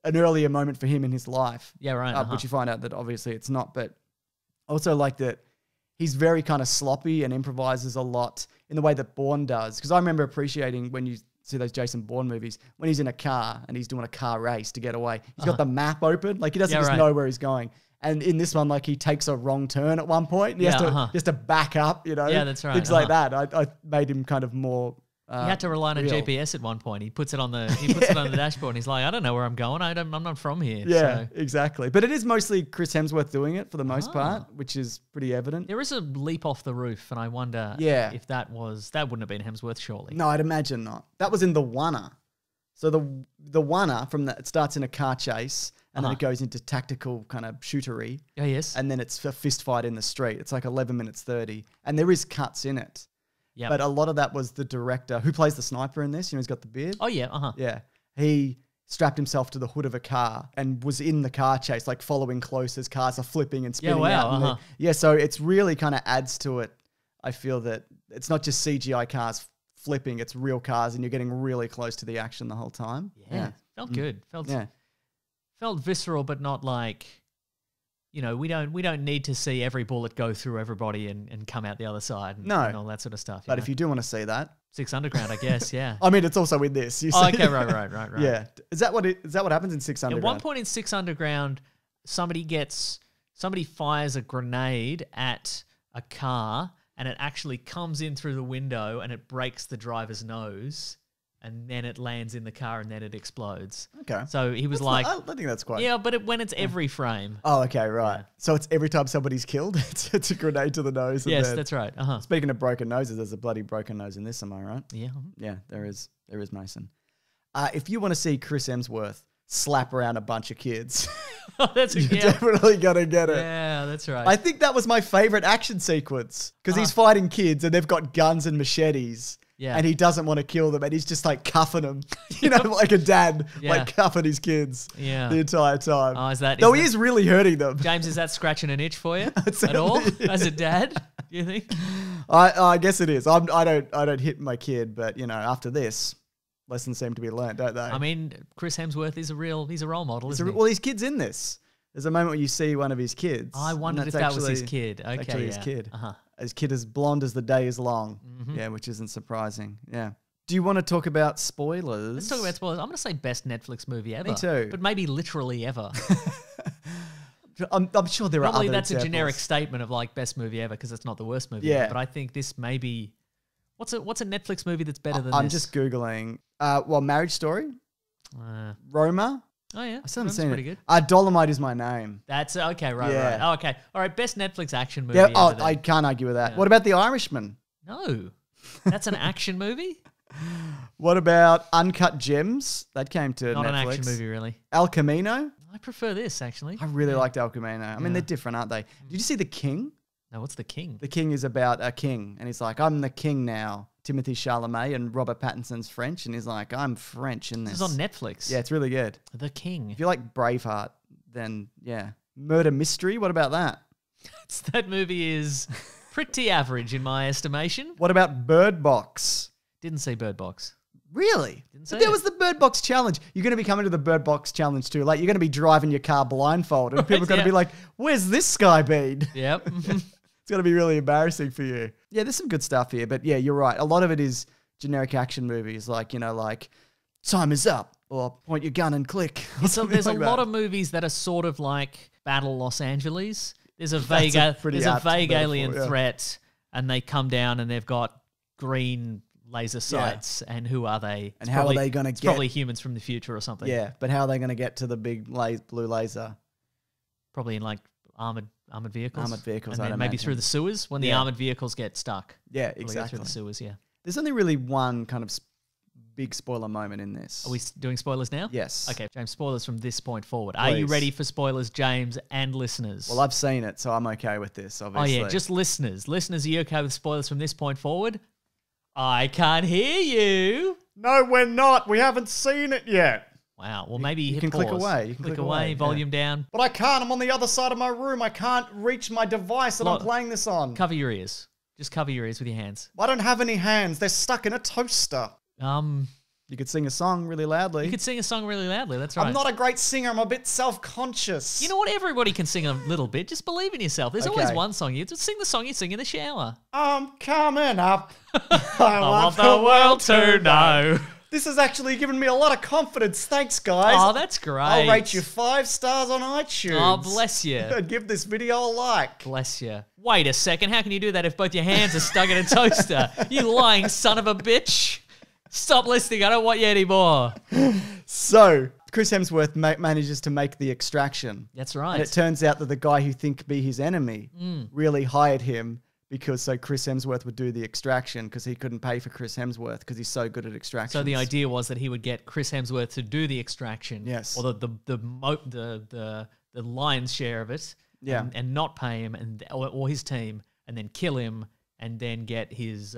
an earlier moment for him in his life. Yeah, right. But you find out that obviously it's not. But also like that he's very kind of sloppy and improvises a lot in the way that Bourne does. Because I remember appreciating when you see those Jason Bourne movies, when he's in a car and he's doing a car race to get away. He's got the map open. Like he doesn't just know where he's going. And in this one, like he takes a wrong turn at one point. And he has to back up, Yeah, that's right. Things like that. I made him kind of more he had to rely on a GPS at one point. He puts it on the dashboard and he's like, I don't know where I'm going. I'm not from here. Yeah, exactly. But it is mostly Chris Hemsworth doing it for the most part, which is pretty evident. There is a leap off the roof, and I wonder if that wouldn't have been Hemsworth, surely. No, I'd imagine not. That was in The Oneer. So the Oneer, it starts in a car chase and then it goes into tactical kind of shootery. Oh, yes. And then it's a fist fight in the street. It's like 11 minutes 30. And there is cuts in it. Yep. But a lot of that was the director who plays the sniper in this. He's got the beard. Oh, yeah. Yeah. He strapped himself to the hood of a car and was in the car chase, like following close as cars are flipping and spinning out. So it's really kind of adds to it. I feel that it's not just CGI cars flipping, it's real cars and you're getting really close to the action the whole time. Yeah. Felt good. Felt visceral, but not like... we don't need to see every bullet go through everybody and come out the other side and all that sort of stuff. But if you do want to see that, Six Underground, I guess, yeah. I mean, it's also in this. Okay, right. Yeah, is that what happens in Six Underground? At one point in Six Underground, somebody fires a grenade at a car and it actually comes in through the window and it breaks the driver's nose. And then it lands in the car and then it explodes. Okay. So he was I think that's quite... Yeah, but when it's every frame. Oh, okay, right. Yeah. So it's every time somebody's killed, it's a grenade to the nose. Yes, that's right. Speaking of broken noses, there's a bloody broken nose in this, am I right? Yeah. Yeah, there is Mason. If you want to see Chris Hemsworth slap around a bunch of kids, you're definitely going to get it. Yeah, that's right. I think that was my favorite action sequence because he's fighting kids and they've got guns and machetes. Yeah. And he doesn't want to kill them and he's just like cuffing them, like a dad, like cuffing his kids the entire time. Oh, is that? He is really hurting them. James, is that scratching an itch for you at all? As a dad, do you think? I guess it is. I don't hit my kid, but after this, lessons seem to be learnt, don't they? I mean, Chris Hemsworth he's a role model, isn't he? Well, his kid's in this. There's a moment where you see one of his kids. I wondered if that was his kid. Okay, actually his kid. His kid is blonde as the day is long. Mm-hmm. Yeah, which isn't surprising. Yeah. Do you want to talk about spoilers? Let's talk about spoilers. I'm going to say best Netflix movie ever. Me too. But maybe literally ever. I'm sure there are Probably other that's examples. a generic statement of like best movie ever because it's not the worst movie Yeah. ever. But I think this may be... What's a Netflix movie that's better than I'm this? just Googling. Marriage Story, Uh, Roma. oh, yeah. I still haven't That's seen pretty it. good. Dolomite is my name. That's okay, right. Yeah. Oh, okay. All right, best Netflix action movie Yeah. ever Oh, then. I can't argue with that. Yeah. What about The Irishman? No. That's an action movie? What about Uncut Gems? That came to Not Netflix. an action movie, really. El Camino. I prefer this, actually. I really liked El Camino. I mean, Yeah. they're different, aren't they? Did you see The King? No, what's The King? The King is about a king, and he's like, I'm the king now. Timothy Chalamet and Robert Pattinson's French, and he's like, I'm French in this. This is on Netflix. Yeah, it's really good. The King. If you like Braveheart, then yeah. Murder Mystery, what about that? That movie is pretty average in my estimation. What about Bird Box? Didn't see Bird Box. Really? Didn't But see there it. was the Bird Box Challenge. You're going to be coming to the Bird Box Challenge too. Like, you're going to be driving your car blindfolded, and people are going to Yeah. be like, where's this guy been? Yep. It's going to be really embarrassing for you. Yeah, there's some good stuff here, but yeah, you're right. A lot of it is generic action movies, like, like Time Is Up or Point Your Gun and Click. or So something there's like a that. lot of movies that are sort of like Battle Los Angeles. There's a vague, a pretty apt metaphor, alien yeah. threat, and they come down and they've got green laser sights. And who are they? And how are they gonna It's get- probably humans from the future or something. Yeah, but how are they going to get to the big blue laser? Probably in like armored vehicles. Armored vehicles, and I'd then maybe imagine. through the sewers when the Yeah. armored vehicles get stuck. Yeah, Probably go exactly. through the sewers. Yeah. There's only really one kind of big spoiler moment in this. Are we doing spoilers now? Yes. Okay, James. Spoilers from this point forward. Are you Please. ready for spoilers, James and listeners? Well, I've seen it, so I'm okay with this, Oh obviously. yeah, just listeners. Listeners, are you okay with spoilers from this point forward? I can't hear you. No, we're not. We haven't seen it yet. Wow. Well, maybe you hit can click pause. away. You can click click away. away, Volume down. But I can't. I'm on the other side of my room. I can't reach my device that I'm Look, playing this on. Cover your ears. Just cover your ears with your hands. I don't have any hands. They're stuck in a toaster. You could sing a song really loudly. You could sing a song really loudly. That's right. I'm not a great singer. I'm a bit self-conscious. You know what? Everybody can sing a little bit. Just believe in yourself. There's always Okay. one song. You just sing the song you sing in the shower. I'm coming up. I want the world to know. This has actually given me a lot of confidence. Thanks, guys. Oh, that's great. I'll rate you 5 stars on iTunes. Oh, bless you. And give this video a like. Bless you. Wait a second. How can you do that if both your hands are stuck in a toaster? You lying son of a bitch. Stop listening. I don't want you anymore. So, Chris Hemsworth manages to make the extraction. That's right. And it turns out that the guy who think be his enemy Mm. really hired him because so Chris Hemsworth would do the extraction because he couldn't pay for Chris Hemsworth because he's so good at extractions. So the idea was that he would get Chris Hemsworth to do the extraction, Yes. or the lion's share of it, Yeah. and not pay him or his team, and then kill him, and then get his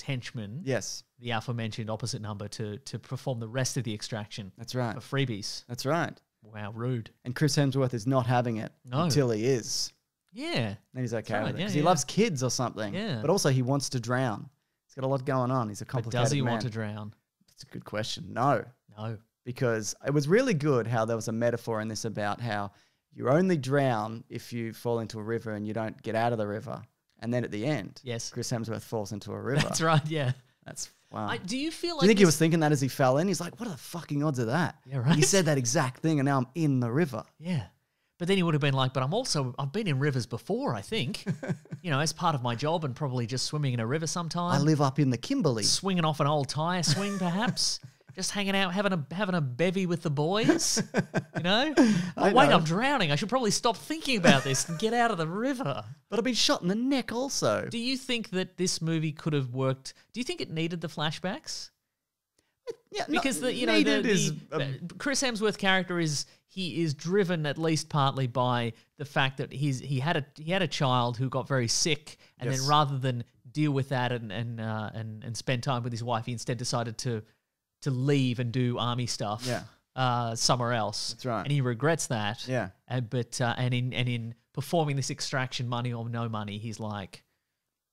henchman, Yes, the aforementioned opposite number, to perform the rest of the extraction that's right. for freebies. That's right. Wow, rude. And Chris Hemsworth is not having it No. until he is. Yeah, And he's okay right, with it yeah, because he yeah. loves kids or something. Yeah. But also he wants to drown. He's got a lot going on. He's a but complicated does he man. want to drown? That's a good question. No. No. Because it was really good how there was a metaphor in this about how you only drown if you fall into a river and you don't get out of the river. And then at the end, Yes. Chris Hemsworth falls into a river. That's right. Yeah. That's wow. Do you feel like Do you think he this- was thinking that as he fell in? He's like, what are the fucking odds of that? Yeah, He right. said that exact thing and now I'm in the river. Yeah. But then he would have been like, but I've been in rivers before, I think. As part of my job, and probably just swimming in a river sometime. I live up in the Kimberley. Swinging off an old tyre swing, perhaps. Just hanging out, having a bevy with the boys. Oh, wait, know. I'm drowning. I should probably stop thinking about this and get out of the river. But I've been shot in the neck also. Do you think that this movie could have worked? Do you think it needed the flashbacks? Yeah, Because Chris Hemsworth character is driven at least partly by the fact that he had a child who got very sick, and Yes. then rather than deal with that and spend time with his wife, he instead decided to leave and do army stuff. Somewhere else. That's right. And he regrets that. Yeah. And in performing this extraction, money or no money, he's like,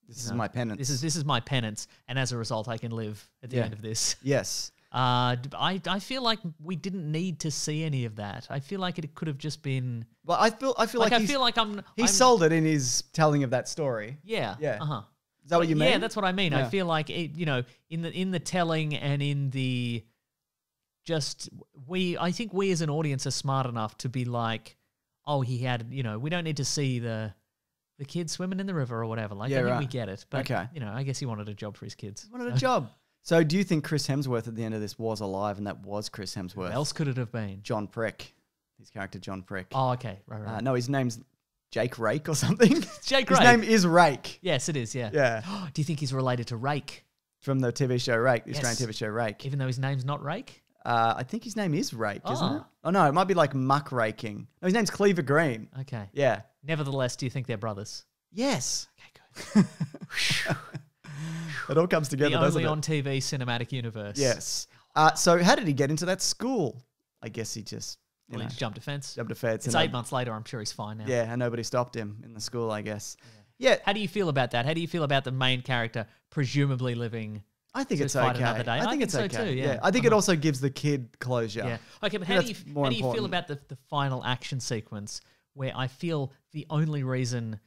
This is my penance. this is my penance, and as a result, I can live at the Yeah. end of this. Yes. I feel like we didn't need to see any of that. I feel like it could have just been Well, I feel like I he's- feel like he sold it in his telling of that story. yeah. Yeah. Uh-huh. Is that what you mean? Yeah, that's what I mean. Yeah. I feel like it, in the telling and in the I think we as an audience are smart enough to be like, oh, he had, we don't need to see the kid swimming in the river or whatever. Like, Yeah, I think right. we get it. But, Okay. I guess he wanted a job for his kids. Wanted a job. So do you think Chris Hemsworth at the end of this was alive and that was Chris Who Hemsworth? else could it have been? John Prick. His character, John Prick. Oh, okay. Right. No, his name's Jake Rake or something. Jake His Rake. name is Rake. Yes, it is, yeah. Yeah. Do you think he's related to Rake? From the TV show Rake, the Yes. Australian TV show Rake. Even though his name's not Rake? I think his name is Rake, isn't it? Oh. Oh, no, it might be like muck raking. No, his name's Cleaver Green. Okay. Yeah. Nevertheless, do you think they're brothers? Yes. Okay, good. It all comes together, The doesn't only it? on TV cinematic universe. Yes. So how did he get into that school? I guess he just, Well, he just jumped a fence. jumped a fence. It's and 8 months later. I'm sure he's fine now. Yeah, and nobody stopped him in the school, I guess. Yeah, How do you feel about that? How do you feel about the main character presumably living? I think to it's fight okay. another day? I think it's so okay. too, yeah. I think it also gives the kid closure. Yeah. Okay, but I how think do that's more you feel important. about the final action sequence where I feel the only reason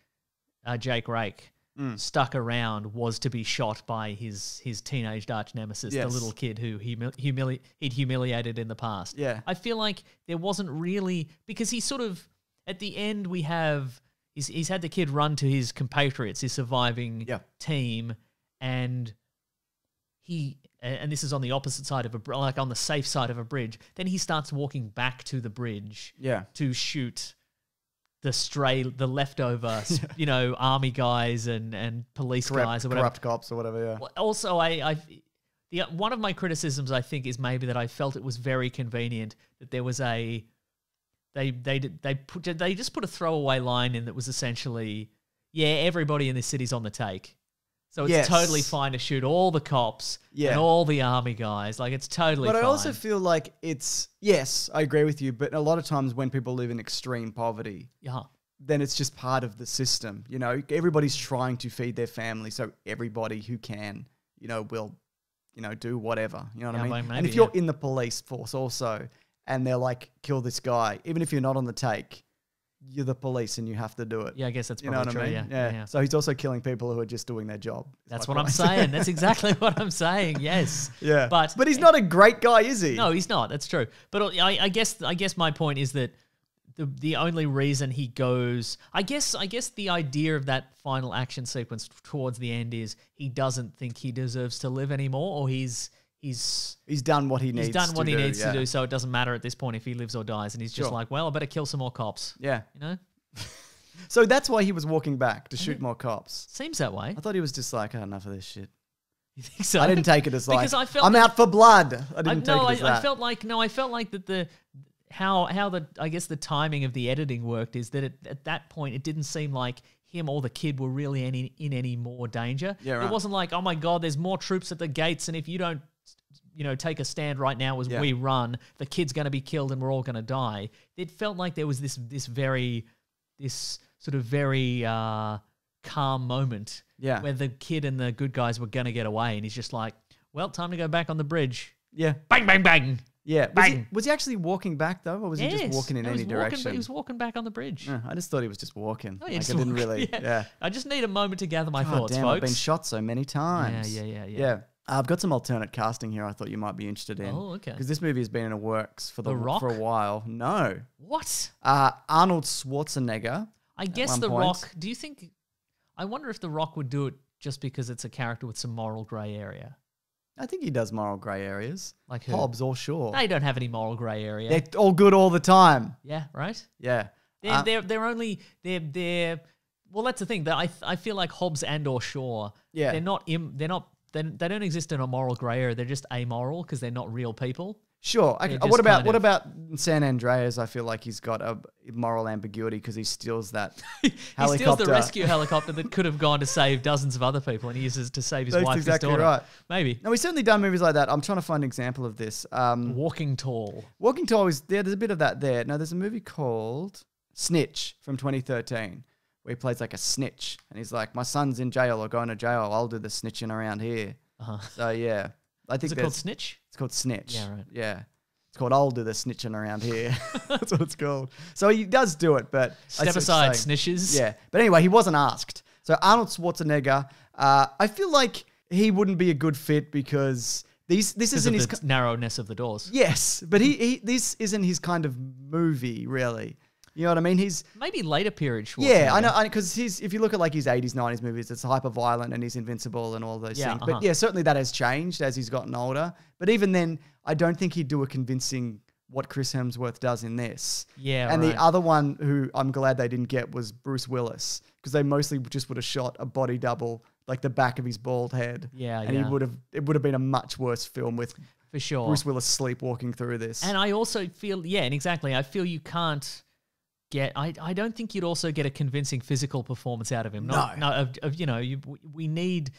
Jake Rake stuck around was to be shot by his teenage arch nemesis, the Yes. little kid who he'd humiliated in the past. Yeah. I feel like there wasn't really, because he sort of, at the end we have, he's had the kid run to his compatriots, his surviving Yeah. team, and this is on the opposite side of like on the safe side of a bridge. Then he starts walking back to the bridge Yeah. to shoot the leftover, army guys and police guys or whatever. Corrupt cops or whatever, yeah. Also, one of my criticisms, I think, is maybe that I felt it was very convenient that there was they just put a throwaway line in that was essentially, yeah, everybody in this city's on the take. So it's Yes. totally fine to shoot all the cops Yeah. and all the army guys. Like, it's totally But fine. I also feel like yes, I agree with you, but a lot of times when people live in extreme poverty, Yeah. then it's just part of the system. Everybody's trying to feed their family, so everybody who can, will, do whatever. You know what I Yeah, mean? maybe, And if you're in the police force also, and they're like, kill this guy, even if you're not on the take, you're the police and you have to do it. Yeah, I guess that's You know probably what I true. mean? Yeah. So he's also killing people who are just doing their job. is That's my what I'm point. saying. That's exactly what I'm saying. Yes. Yeah. But he's not a great guy, is he? No, he's not. That's true. But I guess my point is that the only reason he goes, I guess the idea of that final action sequence towards the end is he doesn't think he deserves to live anymore, or he's done what he needs. done what he needs to yeah. do, so it doesn't matter at this point if he lives or dies, and he's just Sure. like, well, I better kill some more cops. Yeah. You know, So that's why he was walking back to shoot more cops. seems that way. I thought he was just like, enough of this shit. You think so? I didn't take it as like, Because I felt I'm like- out for blood. I didn't take it as that. I felt like that how the timing of the editing worked is that at that point it didn't seem like him or the kid were really in any more danger. Yeah, right. It wasn't like, oh my god, there's more troops at the gates, and if you don't, take a stand right now as we run, the kid's going to be killed and we're all going to die. It felt like there was this sort of very calm moment, Yeah. where the kid and the good guys were going to get away, and he's just like, well, time to go back on the bridge. Yeah. Bang, bang, bang. Yeah. Bang. Was he actually walking back though, or was he just walking in any direction? He was walking back on the bridge. Yeah, I just thought he was just walking. Oh, Like, yeah, I just didn't walk- really. Yeah. I just need a moment to gather my God thoughts, damn, folks. I've been shot so many times. Yeah. Yeah. I've got some alternate casting here I thought you might be interested in. Oh, okay. Because this movie has been in the works for The Rock? for a while. No. What? Arnold Schwarzenegger. I guess one The point. Rock. Do you think? I wonder if The Rock would do it just because it's a character with some moral grey area. I think he does moral grey areas. Like who? Hobbs or Shaw. They don't have any moral grey area. They're all good all the time. Yeah, right. Yeah. They're only they're. Well, that's the thing. That I feel like Hobbs and or Shaw. Yeah. They don't exist in a moral grey area. They're just amoral because they're not real people. Sure. They're What just about kind what of- about San Andreas? I feel like he's got a moral ambiguity because he steals that helicopter. He steals the rescue helicopter that could have gone to save dozens of other people, and he uses it to save his That's wife exactly and his daughter. right. Maybe. No, he's certainly done movies like that. I'm trying to find an example of this. Walking Tall. Walking Tall is there. There's a bit of that there. No, there's a movie called Snitch from 2013 where he plays like a snitch, and he's like, "My son's in jail or going to jail. I'll do the snitching around here." So yeah, I think Is it called Snitch? It's called Snitch. Yeah, right. Yeah. It's called I'll do the snitching around here. That's what it's called. So he does do it, but I Step see what aside, you're saying. snitches. Yeah. But anyway, he wasn't asked. So Arnold Schwarzenegger, I feel like he wouldn't be a good fit because this isn't his narrowness of the doors. Yes, but this isn't his kind of movie, really. You know what I mean? He's maybe later period Schwarzenegger. Yeah, I know, because if you look at like his 80s, 90s movies, it's hyper violent and he's invincible and all those things. But yeah, certainly that has changed as he's gotten older. But even then, I don't think he'd do a convincing what Chris Hemsworth does in this. Yeah, and right. the other one who I'm glad they didn't get was Bruce Willis, because they mostly just would have shot a body double, like the back of his bald head. Yeah, and it would have been a much worse film with for sure Bruce Willis sleepwalking through this. And I also feel, and exactly, I feel you can't get. I don't think you'd also get a convincing physical performance out of him. We need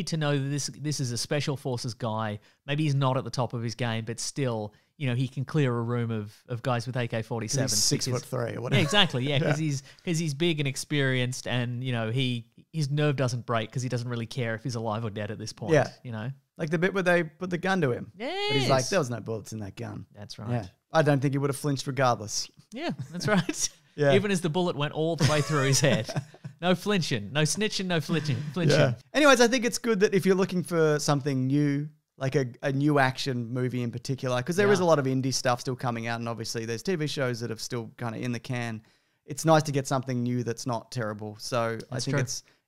to know that this is a special forces guy. Maybe he's not at the top of his game, but still, he can clear a room of guys with AK-47. He's 6'3" or whatever. Yeah, exactly. Yeah, because he's big and experienced, and his nerve doesn't break because he doesn't really care if he's alive or dead at this point. Yeah, like the bit where they put the gun to him. Yeah, but he's like, there was no bullets in that gun. That's right. Yeah, I don't think he would have flinched regardless. Yeah, that's right. Yeah. Even as the bullet went all the way through his head. No flinching, no snitching, no flinching. Yeah. Anyways, I think it's good that if you're looking for something new, like a new action movie in particular, because there is a lot of indie stuff still coming out, and obviously there's TV shows that are still kind of in the can. It's nice to get something new that's not terrible. So I think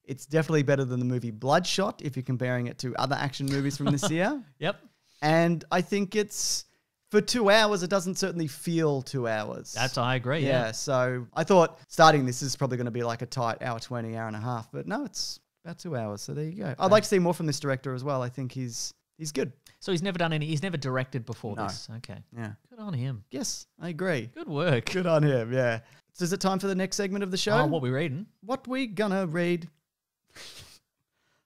it's definitely better than the movie Bloodshot if you're comparing it to other action movies from this year. Yep. And I think it's, for 2 hours, it doesn't certainly feel 2 hours. I agree, yeah. So I thought starting this is probably going to be like a tight hour 20, hour and a half. But no, it's about 2 hours. So there you go. I'd like to see more from this director as well. I think he's good. So he's never directed before this. Okay. Yeah. Good on him. Yes, I agree. Good work. Good on him, yeah. So is it time for the next segment of the show? Oh, what we reading? What we gonna read?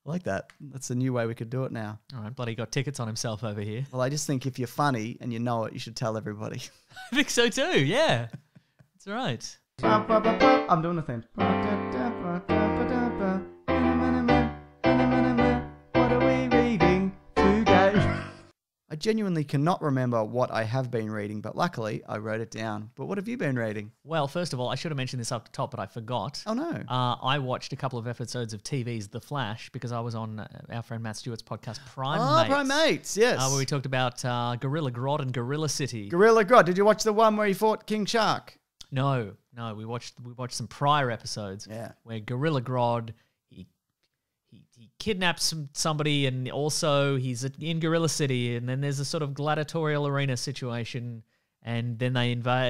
I like that. That's a new way we could do it now. All right, bloody got tickets on himself over here. Well, I just think if you're funny and you know it, you should tell everybody. I think so too, yeah. That's right. I'm doing the thing. What are we reading today? I genuinely cannot remember what I have been reading, but luckily I wrote it down. But what have you been reading? Well, first of all, I should have mentioned this up the top, but I forgot. Oh, no. I watched a couple of episodes of TV's The Flash because I was on our friend Matt Stewart's podcast, Prime Mates. Prime Mates, yes. Where we talked about Gorilla Grodd and Gorilla City. Gorilla Grodd. Did you watch the one where he fought King Shark? No. We watched some prior episodes where Gorilla Grodd, he kidnaps somebody, and also he's in Gorilla City, and then there's a sort of gladiatorial arena situation, and then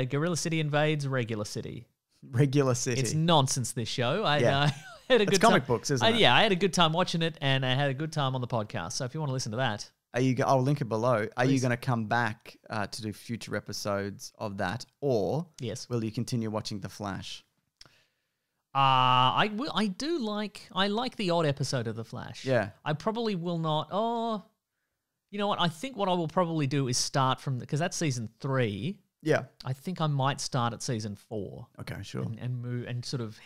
Gorilla City invades Regular City. Regular City. It's nonsense, this show. I had a good it's comic books, isn't it? Yeah, I had a good time watching it, and I had a good time on the podcast. So if you want to listen to that. I'll link it below. Are you going to come back to do future episodes of that, or will you continue watching The Flash? I like the odd episode of The Flash. Yeah. I probably will not. Oh, you know what? I think what I will probably do is start from, because that's season 3. Yeah. I think I might start at season 4. Okay, sure. And move and sort of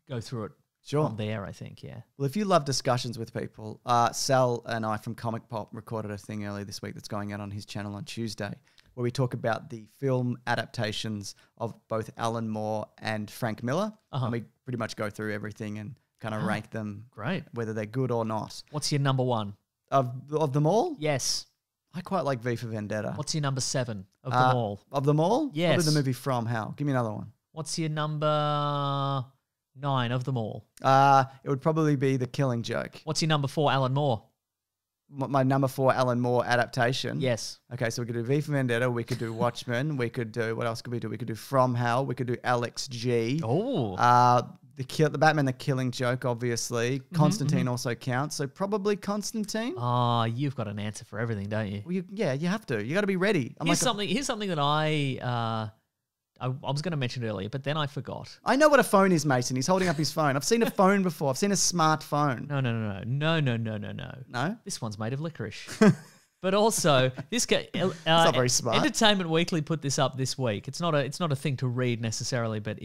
go through it. Sure. From there, I think, yeah. Well, if you love discussions with people, Sal and I from Comic Pop recorded a thing earlier this week that's going out on his channel on Tuesday, where we talk about the film adaptations of both Alan Moore and Frank Miller. And we pretty much go through everything and kind of rank them, whether they're good or not. What's your number 1? Of them all? Yes. I quite like V for Vendetta. What's your number 7 of them all? Of them all? Yes. Probably the movie From Hell. Give me another one. What's your number 9 of them all? It would probably be The Killing Joke. What's your number 4, Alan Moore? My number 4, Alan Moore adaptation. Yes. Okay, so we could do V for Vendetta. We could do Watchmen. We could do, what else could we do? We could do From Hell. We could do Alex G. Oh. The Batman, The Killing Joke, obviously. Constantine also counts. So probably Constantine. Oh, you've got an answer for everything, don't you? Well, you have to. You got to be ready. Here's something that I was going to mention earlier, but then I forgot. I know what a phone is, Mason. He's holding up his phone. I've seen a phone before. I've seen a smartphone. No. No? This one's made of licorice. But also, this guy, it's not very smart. Entertainment Weekly put this up this week. It's not a thing to read necessarily, but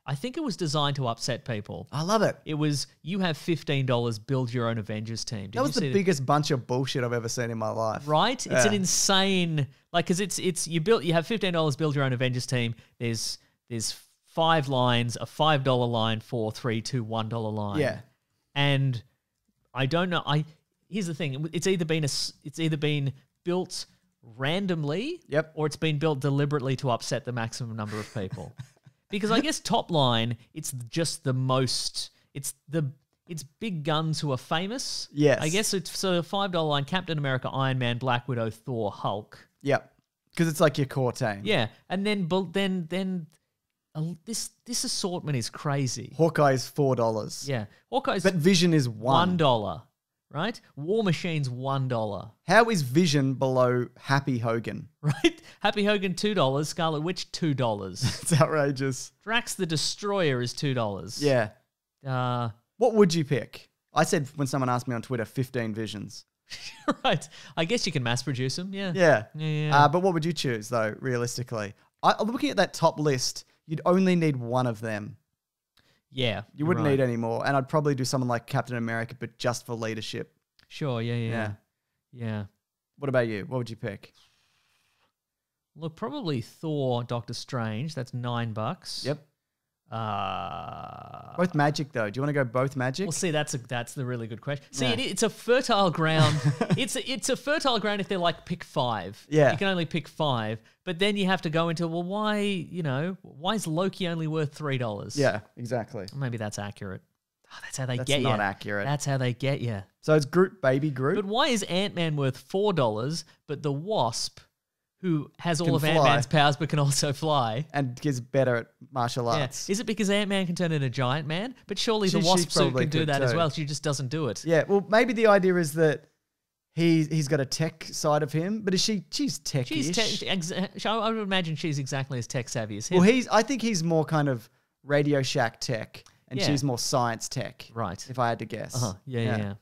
I think it was designed to upset people. I love it. It was, you have $15, build your own Avengers team. That was the biggest bunch of bullshit I've ever seen in my life. Right? It's an insane, because you have $15, build your own Avengers team. There's 5 lines, a $5 line, 4, 3, 2, $1 line. Yeah. And I don't know. Here's the thing. It's either been built randomly, Yep. or it's been built deliberately to upset the maximum number of people. Because I guess top line, it's just the most. It's big guns who are famous. Yes. I guess it's so a $5 line: Captain America, Iron Man, Black Widow, Thor, Hulk. Yep. Because it's like your core team. Yeah, and then this assortment is crazy. Hawkeye is $4. Yeah, Hawkeye's But Vision is $1, right? War Machine's $1, How is Vision below Happy Hogan? right? Happy Hogan $2, Scarlet Witch $2, It's outrageous. Drax the Destroyer is $2. Yeah. What would you pick? I said when someone asked me on Twitter, 15 Visions. Right. I guess you can mass produce them. Yeah. Yeah. Yeah. But what would you choose, though, realistically? Looking at that top list, you'd only need one of them. Yeah. You wouldn't right. need any more. And I'd probably do someone like Captain America, but just for leadership. Sure. Yeah. What about you? What would you pick? Look, probably Thor, Doctor Strange. That's $9. Yep. Both magic, though. Do you want to go both magic? Well, see, that's the really good question. See, Yeah. it's a fertile ground. it's a fertile ground if they're like pick 5. Yeah. You can only pick 5, but then you have to go into, well, why is Loki only worth $3? Yeah, exactly. Maybe that's accurate. Oh, that's how they That's get you. not accurate. That's how they get you. So it's Groot, baby Groot. But why is Ant-Man worth $4, but the Wasp, who has all Can of fly. Ant-Man's powers but can also fly? and gets better at martial Yeah. arts. Is it because Ant-Man can turn into a giant man? But surely the She Wasp suit probably can do could that as too. well. She just doesn't do it. Yeah, well, maybe the idea is that he's got a tech side of him, but she's tech-ish? I would imagine she's exactly as tech savvy as him. Well, I think he's more kind of Radio Shack tech, and Yeah. she's more science tech. Right. If I had to guess. Uh-huh. Yeah.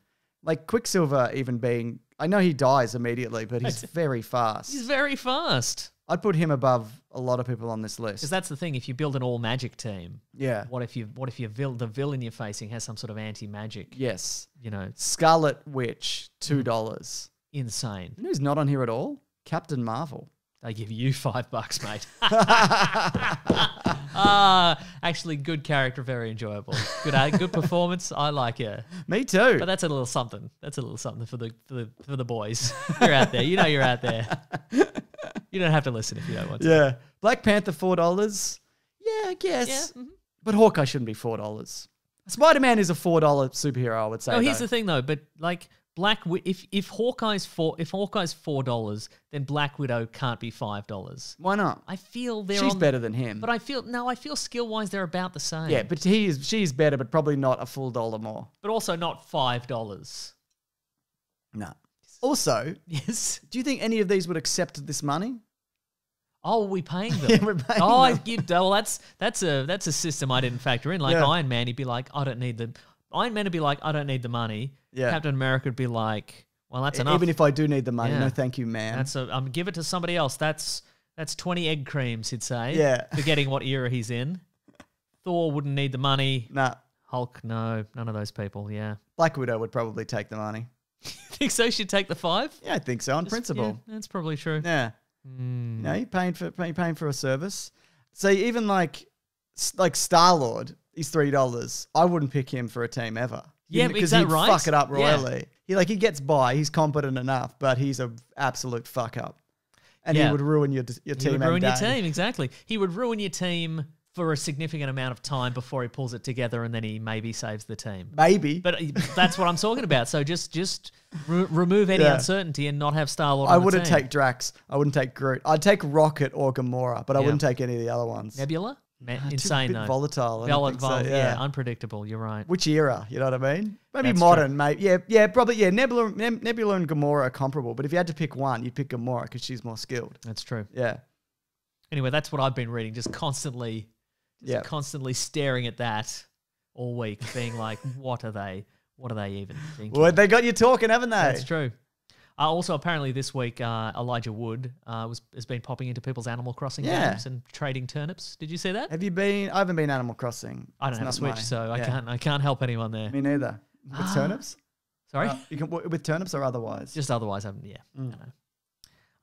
Like Quicksilver even being, I know he dies immediately, but he's very fast. He's very fast. I'd put him above a lot of people on this list. Because that's the thing. If you build an all magic team, Yeah. what if the villain you're facing has some sort of anti magic? Yes. You Scarlet Witch, $2. insane. You know who's not on here at all? Captain Marvel. They give you $5, mate. Actually, good character, very enjoyable. Good performance. I like it. Me too. But that's a little something. That's a little something for the boys. You're out there. You know you're out there. You don't have to listen if you don't want to. Yeah. Black Panther, $4. Yeah, I guess. Yeah. But Hawkeye shouldn't be $4. Spider-Man is a $4 superhero, I would say. No, here's though. the thing though. But like if Hawkeye's $4, then Black Widow can't be $5. Why not? I feel they're She's on, better than him. But I feel skill wise they're about the same. Yeah, but she's better, but probably not a full dollar more. But also not $5. No. Also, Yes. do you think any of these would accept this money? Oh, are we paying them? Yeah, we're paying them. Well, that's a system I didn't factor in. Like Yeah. Iron Man, he'd be like, I don't need the. Iron Man would be like, I don't need the money. Yeah. Captain America would be like, well, that's enough. Even if I do need the money, Yeah. no thank you, man. Give it to somebody else. That's 20 egg creams, he'd say. Yeah. Forgetting what era he's in. Thor wouldn't need the money. Nah. Hulk, no, none of those people. Yeah. Black Widow would probably take the money. Think so? She'd take the 5? Yeah, I think so, on principle. Yeah, that's probably true. Yeah. No, you're paying for a service. So even like Star-Lord, he's $3. I wouldn't pick him for a team ever. Yeah, because is that he'd right? fuck it up Yeah. royally. He gets by. He's competent enough, but he's an absolute fuck up, and Yeah. he would ruin your team. He would ruin and your day. team, exactly. He would ruin your team for a significant amount of time before he pulls it together, and then he maybe saves the team. Maybe, But that's what I'm talking about. So just remove any Yeah. uncertainty and not have Star-Lord I on the wouldn't team. take Drax. I wouldn't take Groot. I'd take Rocket or Gamora, but I Yeah. wouldn't take any of the other ones. Nebula? Too Insane, bit though. volatile. I don't think so, Yeah, unpredictable. You're right. Which era? You know what I mean? Maybe That's modern, mate. Yeah, probably. Yeah, Nebula and Gamora are comparable, but if you had to pick one, you'd pick Gamora because she's more skilled. That's true. Yeah. Anyway, that's what I've been reading, just constantly staring at that all week, being like, what are they even thinking? Well, they got you talking, haven't they? That's true. Also, apparently this week, Elijah Wood has been popping into people's Animal Crossing Yeah. games and trading turnips. Did you see that? Have you been? I haven't been Animal Crossing. I don't have a It's Switch, not so yeah. I can't help anyone there. Me neither. With turnips? Sorry, You can with turnips or otherwise? just otherwise, I don't know.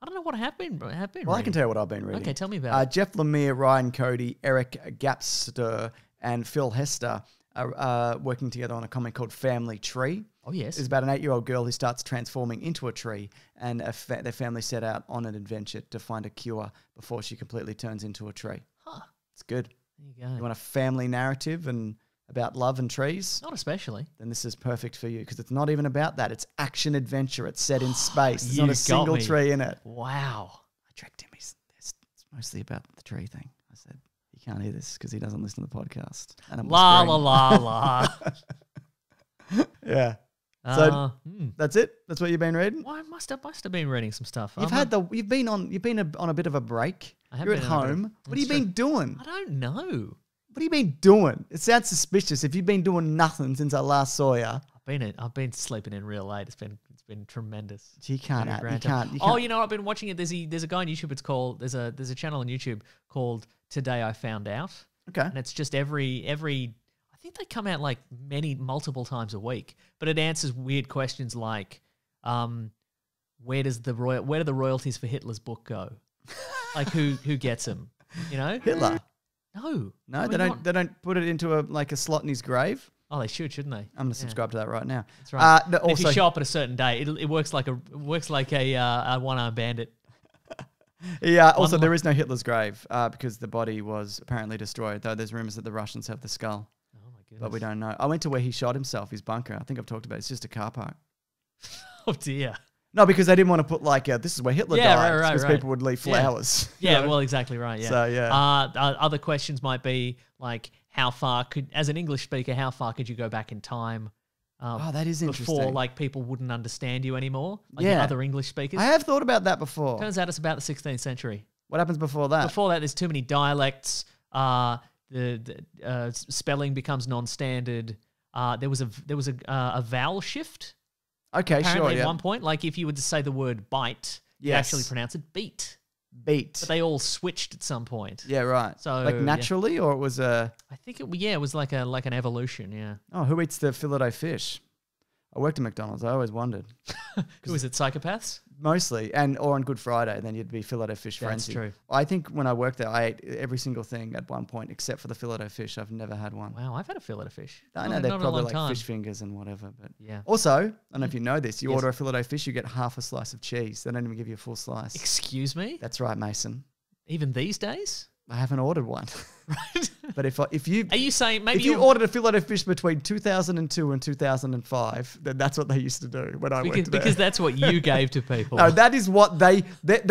I don't know what I have been Well, I reading. can tell you what I've been reading. Okay, tell me about it. Jeff Lemire, Ryan Cody, Eric Gapster, and Phil Hester are working together on a comic called Family Tree. Oh, yes. It's about an 8-year-old girl who starts transforming into a tree, and their family set out on an adventure to find a cure before she completely turns into a tree. Huh. It's good. There you go. You want a family narrative and about love and trees? Not especially. Then this is perfect for you because it's not even about that. It's action adventure. It's set in space. There's You not a got single me. tree in it. Wow. I tricked him. It's mostly about the tree thing. I said, he can't hear this because he doesn't listen to the podcast. And I'm La whispering. la la la. Yeah. So Hmm. that's it. That's what you've been reading. Well, I must have been reading some stuff. You've been on a bit of a break. I have You're at been on a bit of- home. What have you That's been doing? I don't know. What have you been doing? It sounds suspicious if you've been doing nothing since I last saw you. I've been sleeping in real late. It's been tremendous. You can't. Been a You grand can't. time. Oh, you know, I've been watching it. There's a guy on YouTube. It's called there's a channel on YouTube called Today I Found Out, Okay. and it's just every I think they come out like multiple times a week, but it answers weird questions like, where do the royalties for Hitler's book go? Like who gets them? You know, Hitler. No, No, I they mean, don't. They don't put it into a slot in his grave. Oh, they should, shouldn't they? I'm gonna subscribe to that right now. That's right. No, And if you also, show up at a certain day, it works like a one-armed bandit. yeah. Also, One there is no Hitler's grave because the body was apparently destroyed. Though there's rumors that the Russians have the skull, Oh my goodness! but we don't know. I went to where he shot himself, his bunker. I think I've talked about it. It's just a car park. Oh dear. No, because they didn't want to put like this is where Hitler Yeah, died. right, Because right. people would leave Yeah. flowers. you Yeah, know? well, exactly right. Yeah. So, yeah. Other questions might be like, how far as an English speaker, how far could you go back in time? Oh, that is Before interesting. like people wouldn't understand you anymore, like Yeah. other English speakers. I have thought about that before. Turns out it's about the 16th century. What happens before that? Before that, there's too many dialects. The spelling becomes non-standard. There was a vowel shift. Okay, Apparently, sure. at Yeah. one point, like if you were to say the word bite, you Yes. actually pronounce it beat. Beat. But they all switched at some point. Yeah, right. So, like yeah. naturally, or it was a. I think it was like an evolution. Yeah. Oh, who eats the fillet fish? I worked at McDonald's. I always wondered. Who was it? Psychopaths? Mostly, or on Good Friday, then you'd be fillet fish That's frenzy. true. I think when I worked there, I ate every single thing at one point except for the fillet fish. I've never had one. Wow, I've had a fillet of fish. I Not know in- they're not in a probably long like time. fish fingers and whatever, but Yeah. also, I don't know if you know this. You Yes. order a fillet fish, you get half a slice of cheese. They don't even give you a full slice. Excuse me? That's right, Mason. Even these days? I haven't ordered one. Right. But if you Are you saying maybe if you ordered a fillet of fish between 2002 and 2005, then that's what they used to do when I worked there. because that's what you gave to people. No, that is what they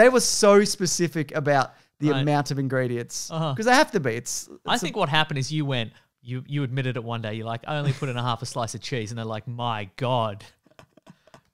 were so specific about the Right. amount of ingredients Uh-huh. because they have to be. I think what happened is you admitted it one day. You're like, I only put in a half a slice of cheese, and they're like, my God.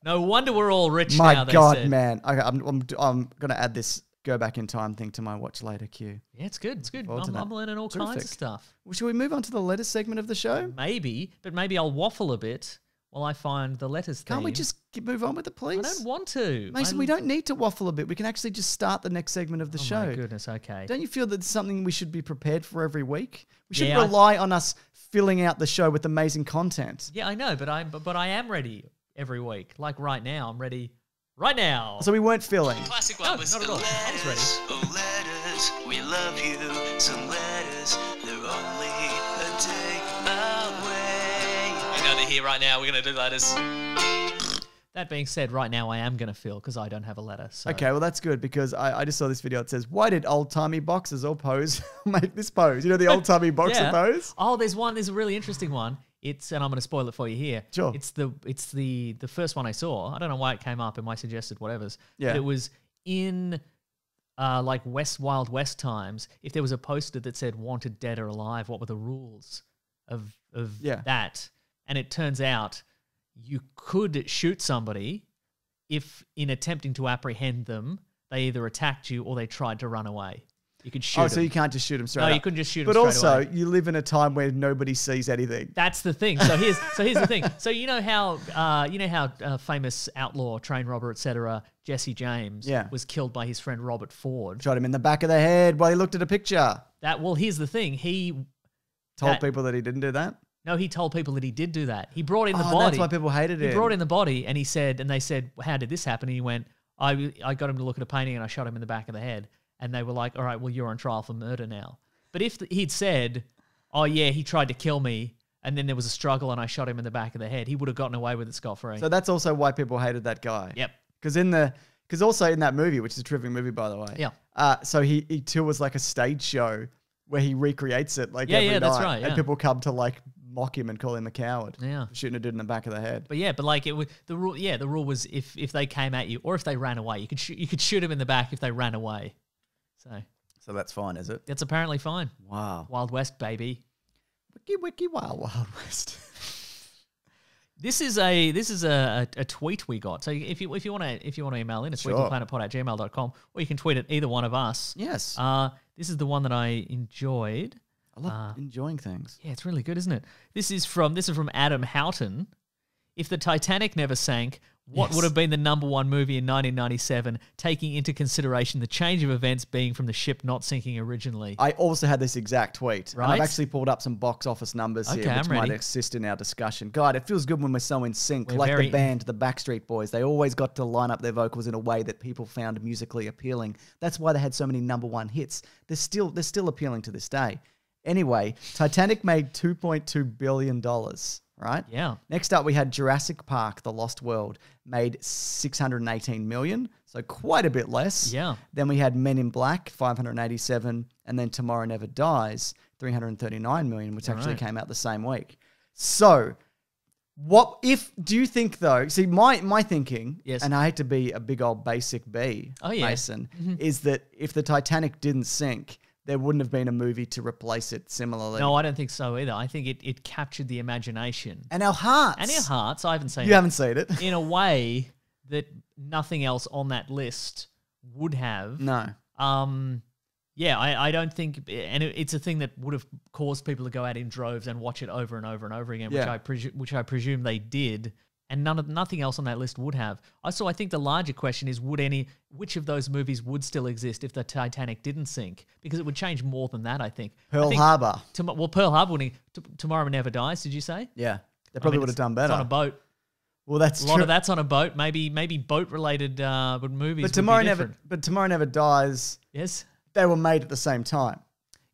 No wonder we're all rich now. my they God, said. man. I'm gonna add this go back in time thing to my watch later queue. Yeah, it's good. It's good. Forward to I'm that. learning all kinds Terrific. of stuff. Well, should we move on to the letters segment of the show? Maybe I'll waffle a bit while I find the letters Can't we theme. just move on with it, please? I don't want to. Mason, we don't need to waffle a bit. We can actually just start the next segment of the Oh show. my goodness, okay. Don't you feel that's something we should be prepared for every week? We should Yeah, rely on us filling out the show with amazing content. Yeah, I know, but I am ready every week. Like right now, I'm ready right now. So we weren't filling. Classic No, one was not at the all. I was ready. letters. Oh, letters, we love you. Some letters, they're only a day away. You know they're here right now. We're going to do letters. That being said, right now I am going to fill because I don't have a letter. So. Okay, well, that's good because I just saw this video. It says, why did old-timey boxers all pose make this pose? You know, the old-timey boxer Yeah. pose? Oh, there's a really interesting one. And I'm going to spoil it for you here. Sure. It's the first one I saw. I don't know why it came up in my suggested whatevers. Yeah. But it was in like Wild West times. If there was a poster that said "Wanted Dead or Alive," what were the rules of Yeah. that? And it turns out you could shoot somebody if, in attempting to apprehend them, they either attacked you or they tried to run away. You could shoot Oh, so them. you can't just shoot them straight No, up. you couldn't just shoot them But straight also, away. you live in a time where nobody sees anything. That's the thing. So here's the thing. So you know how famous outlaw, train robber, etc. Jesse James Yeah. was killed by his friend Robert Ford. Shot him in the back of the head while he looked at a picture. Here's the thing. He Told people that he didn't do that. told people that he did do that. He brought in the Oh, body. that's why people hated He him. brought in the body, and they said, "How did this happen?" And he went, I got him to look at a painting and I shot him in the back of the head. And they were like, all right, well, you're on trial for murder now. But if he'd said, oh, yeah, he tried to kill me, and then there was a struggle and I shot him in the back of the head, he would have gotten away with it scot-free. So that's also why people hated that guy. Yep. Because also in that movie, which is a terrific movie, by the way. Yeah. So he tours like a stage show where he recreates it like every night. That's right. Yeah. And people come to like mock him and call him a coward. Yeah. For shooting a dude in the back of the head. But yeah, but like it was the rule. Yeah, the rule was if they came at you or if they ran away, you could shoot him in the back if they ran away. So that's fine, is it? That's apparently fine. Wow. Wild West, baby. Wiki Wild West. This is a tweet we got. So if you want to email in, it's weeklyplanetpod@gmail.com, or you can tweet at either one of us. Yes. This is the one that I enjoyed. I love enjoying things. Yeah, it's really good, isn't it? This is from Adam Houghton. If the Titanic never sank, what would have been the number one movie in 1997, taking into consideration the change of events being from the ship not sinking originally? I also had this exact tweet. Right? And I've actually pulled up some box office numbers here, which might assist in our discussion. God, it feels good when we're so in sync. The band, the Backstreet Boys, they always got to line up their vocals in a way that people found musically appealing. That's why they had so many number one hits. They're still appealing to this day. Anyway, Titanic made $2.2 billion. Right? Yeah. Next up, we had Jurassic Park, The Lost World, made $618 million, so quite a bit less. Yeah. Then we had Men in Black, $587, and then Tomorrow Never Dies, $339 million, which actually came out the same week. So, do you think though? See, my thinking, and I hate to be a big old basic B, Mason, is that if the Titanic didn't sink, there wouldn't have been a movie to replace it similarly. No, I don't think so either. I think it captured the imagination. And our hearts. I haven't seen it. You haven't seen it. In a way that nothing else on that list would have. No. Yeah, I don't think... And it's a thing that would have caused people to go out in droves and watch it over and over and over again, which I presume they did. And nothing else on that list would have. So I think the larger question is, which of those movies would still exist if the Titanic didn't sink? Because it would change more than that, I think. Pearl Harbor. Pearl Harbor wouldn't. Tomorrow Never Dies, did you say? Yeah. They probably would have done better. It's on a boat. Well, that's true. A lot of that's on a boat. Maybe boat-related movies But Tomorrow Never Dies, yes, they were made at the same time.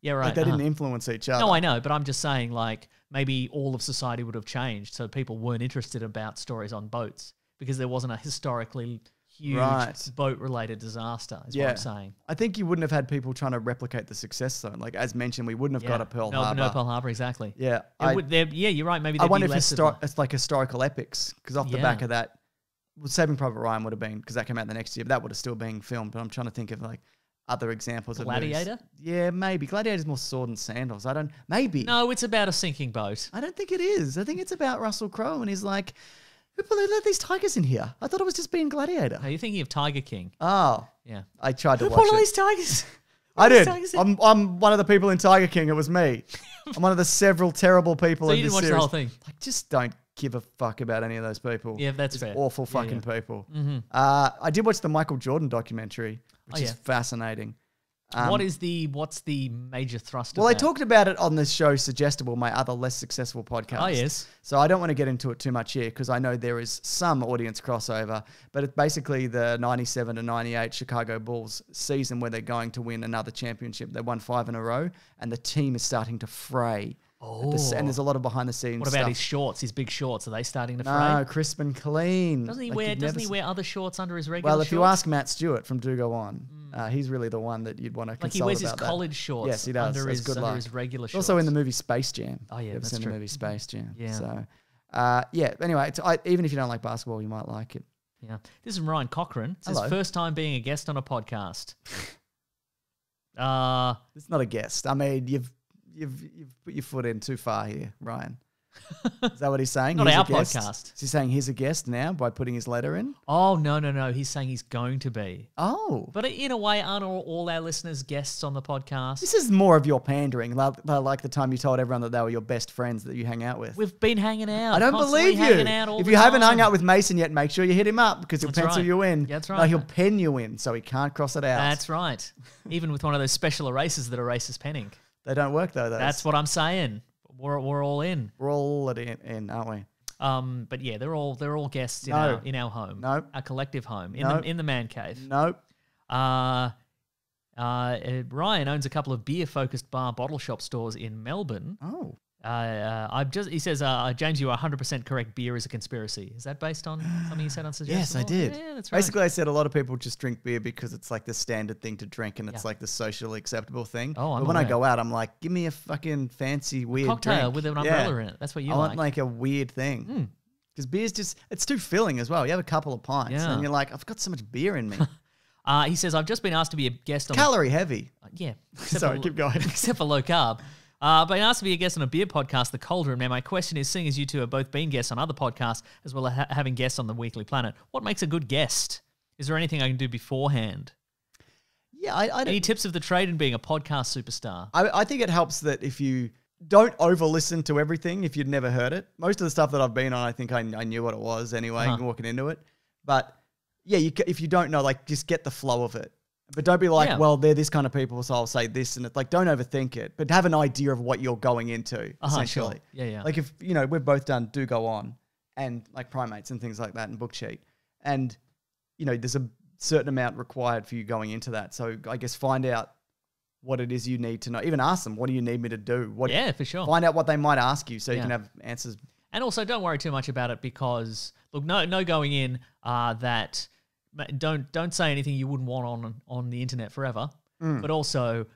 Yeah, right. Like they didn't influence each other. No, I know, but I'm just saying, like, maybe all of society would have changed, so people weren't interested about stories on boats because there wasn't a historically huge boat-related disaster, is what I'm saying. I think you wouldn't have had people trying to replicate the success zone. Like, as mentioned, we wouldn't have got a Pearl Harbor. No Pearl Harbor, exactly. Yeah. You're right. Maybe I wonder if it's like historical epics, because off the back of that, Saving Private Ryan would have been, because that came out the next year, but that would have still been filmed. But I'm trying to think of, like, other examples Gladiator? of movies. Yeah, maybe. Gladiator's more sword and sandals. Maybe. No, it's about a sinking boat. I don't think it is. I think it's about Russell Crowe, and he's like, who let these tigers in here? I thought it was just being Gladiator. Are you thinking of Tiger King? Oh. Yeah. I tried to watch it. Who put all these tigers? I did. I'm one of the people in Tiger King. It was me. I'm one of the several terrible people in this series. So you didn't watch the whole thing? Like, just don't give a fuck about any of those people. Yeah, that's fair. Awful fucking people. Mm-hmm. I did watch the Michael Jordan documentary, which is fascinating. What's the major thrust of Well, I that? talked about it on this show, Suggestible, my other less successful podcast. Oh, yes. So I don't want to get into it too much here because I know there is some audience crossover, but it's basically the 97 to 98 Chicago Bulls season where they're going to win another championship. They won 5 in a row, and the team is starting to fray. Oh. And there's a lot of behind the scenes What about stuff. his shorts, his big shorts? Are they starting to fray? No, crisp and clean. Doesn't he wear other shorts under his regular Well, shorts? if you ask Matt Stewart from Do Go On, he's really the one that you'd want to consult about that. Like he wears his college shorts yes, he does. under his regular shorts. Also in the movie Space Jam. Oh, yeah, that's true. in the movie Space Jam. Yeah. So, anyway, even if you don't like basketball, you might like it. Yeah. This is Ryan Cochran. It's his first time being a guest on a podcast. It's not a guest. I mean, you've put your foot in too far here, Ryan. Is that what he's saying? Not he's our a guest? podcast. Is he saying he's a guest now by putting his letter in? Oh, no. He's saying he's going to be. Oh. But in a way, aren't all our listeners guests on the podcast? This is more of your pandering, like the time you told everyone that they were your best friends that you hang out with. We've been hanging out. I don't believe you. If you haven't hung out with Mason yet, make sure you hit him up because he'll pencil you in. That's right. No, he'll pen you in so he can't cross it out. That's right. Even with one of those special erasers that erases penning. They don't work though. That's what I'm saying. We're all in. We're all in, aren't we? But yeah, they're all guests in our home, our collective home, in the man cave. Nope. Ryan owns a couple of beer-focused bar bottle shop stores in Melbourne. Oh. He says, James, you are 100% correct. Beer is a conspiracy. Is that based on something you said on Suggestible? Yes, I did. Yeah, that's right. Basically, I said a lot of people just drink beer because it's like the standard thing to drink and it's like the socially acceptable thing. Oh, but when I go out, I'm like, give me a fucking fancy weird cocktail drink. with an umbrella in it. That's what you I like. want like a weird thing. Because beer's just, it's too filling as well. You have a couple of pints and you're like, I've got so much beer in me. He says, I've just been asked to be a guest on... Calorie heavy. Yeah. Sorry, keep going. Except for low carb. But I asked to be a guest on a beer podcast, The Cauldron. Now, my question is, seeing as you two have both been guests on other podcasts, as well as having guests on the Weekly Planet, what makes a good guest? Is there anything I can do beforehand? Yeah, Any tips of the trade in being a podcast superstar? I think it helps that if you don't over-listen to everything, if you'd never heard it. Most of the stuff that I've been on, I think I knew what it was anyway, walking into it. But yeah, if you don't know, like, just get the flow of it. But don't be like, well, they're this kind of people, so I'll say this. And it's like, don't overthink it, but have an idea of what you're going into, essentially. Sure. Yeah. Like if, we've both done Do Go On and like Primates and things like that and Book Sheet. And, there's a certain amount required for you going into that. So I guess find out what it is you need to know. Even ask them, what do you need me to do? Yeah, for sure. Find out what they might ask you so you can have answers. And also don't worry too much about it because, look, no going in that... Don't say anything you wouldn't want on the internet forever. But also,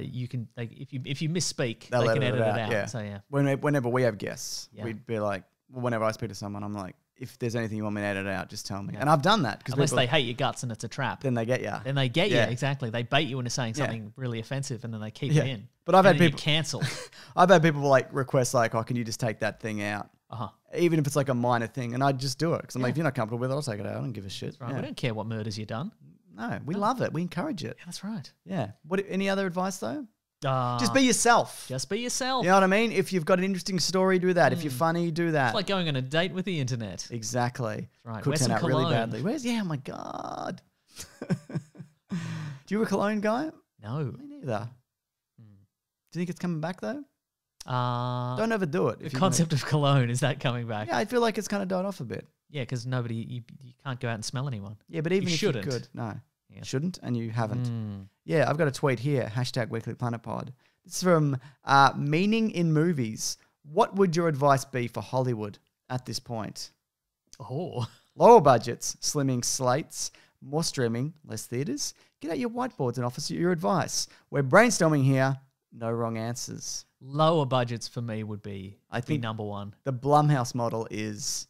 you can if you misspeak, they can edit it out. Yeah. So yeah. Whenever we have guests, we'd be like, whenever I speak to someone, I'm like, if there's anything you want me to edit out, just tell me. Yeah. And I've done that unless they hate your guts and it's a trap. Then they get you. Exactly. They bait you into saying something really offensive, and then they keep it in. But I've had people cancel. I've had people like request like, oh, can you just take that thing out? Even if it's like a minor thing, and I just do it because I'm like, if you're not comfortable with it, I'll take it out. I don't give a shit. Right. We don't care what murders you've done. No, we love it. We encourage it. Yeah, that's right. Yeah. Any other advice though? Just be yourself. Just be yourself. You know what I mean? If you've got an interesting story, do that. If you're funny, do that. It's like going on a date with the internet. Exactly. Right. Could turn out really badly. Oh my God. Do you a cologne guy? No. Me neither. Do you think it's coming back though? Don't overdo it. The concept of cologne, is that coming back? Yeah, I feel like it's kind of died off a bit. Yeah, because you can't go out and smell anyone. Yeah, but even if shouldn't. you could. No. Yeah. Shouldn't, and you haven't. Yeah, I've got a tweet here, #WeeklyPlanetPod. This is from Meaning in Movies. What would your advice be for Hollywood at this point? Oh. Lower budgets, slimming slates, more streaming, less theatres. Get out your whiteboards and offer your advice. We're brainstorming here. No wrong answers. Lower budgets for me would be number one. The Blumhouse model is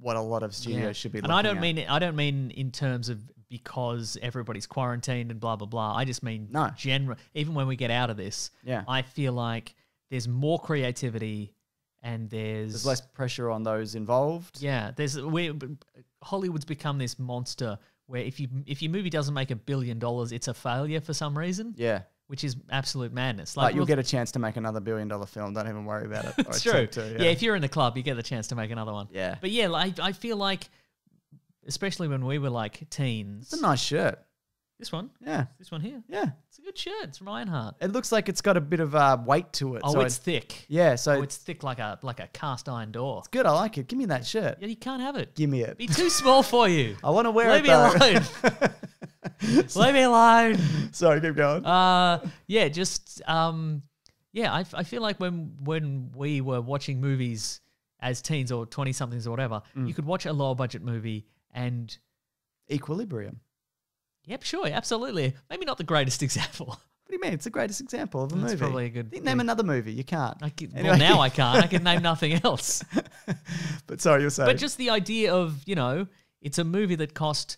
what a lot of studios should be looking at. And I don't mean in terms of because everybody's quarantined and blah, blah, blah. I just mean general. Even when we get out of this, I feel like there's more creativity and there's less pressure on those involved. Yeah, Hollywood's become this monster where if your movie doesn't make $1 billion, it's a failure for some reason. Yeah. Which is absolute madness. Like you'll get a chance to make another $1 billion film. Don't even worry about it. It's true. Yeah, if you're in the club, you get the chance to make another one. Yeah. But yeah, I feel like, especially when we were like teens. It's a nice shirt. This one? Yeah. This one here? Yeah. It's a good shirt. It's from Ironheart. It looks like it's got a bit of weight to it. Oh, so it's thick. Yeah. So it's thick like a cast iron door. It's good. I like it. Give me that shirt. Yeah, you can't have it. Give me it. Be too small for you. I want to wear it. Leave me alone. Leave me alone. Sorry, keep going. I feel like when we were watching movies as teens or 20-somethings or whatever, you could watch a lower budget movie and... Equilibrium. Yep, sure, absolutely. Maybe not the greatest example. What do you mean? It's the greatest example of a movie. It's probably a good... Name another movie. You can't. Well, now I can't. I can name nothing else. But sorry, you're saying... But just the idea of, it's a movie that cost...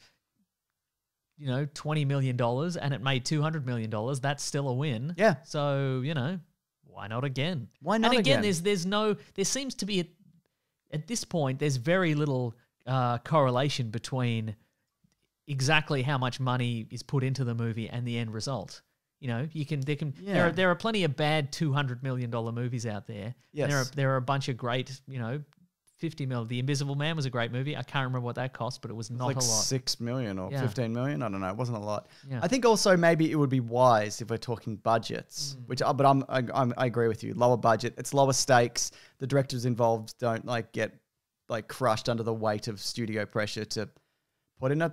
$20 million and it made $200 million, that's still a win. Yeah. So, why not again? Why not again? There seems to be, at this point, there's very little correlation between exactly how much money is put into the movie and the end result. There are plenty of bad $200 million movies out there. Yes. There are a bunch of great, $50 million. The Invisible Man was a great movie. I can't remember what that cost, but it was not a lot. $6 million or $15 million. I don't know. It wasn't a lot. Yeah. I think also maybe it would be wise if we're talking budgets, I agree with you. Lower budget. It's lower stakes. The directors involved don't get like crushed under the weight of studio pressure to put in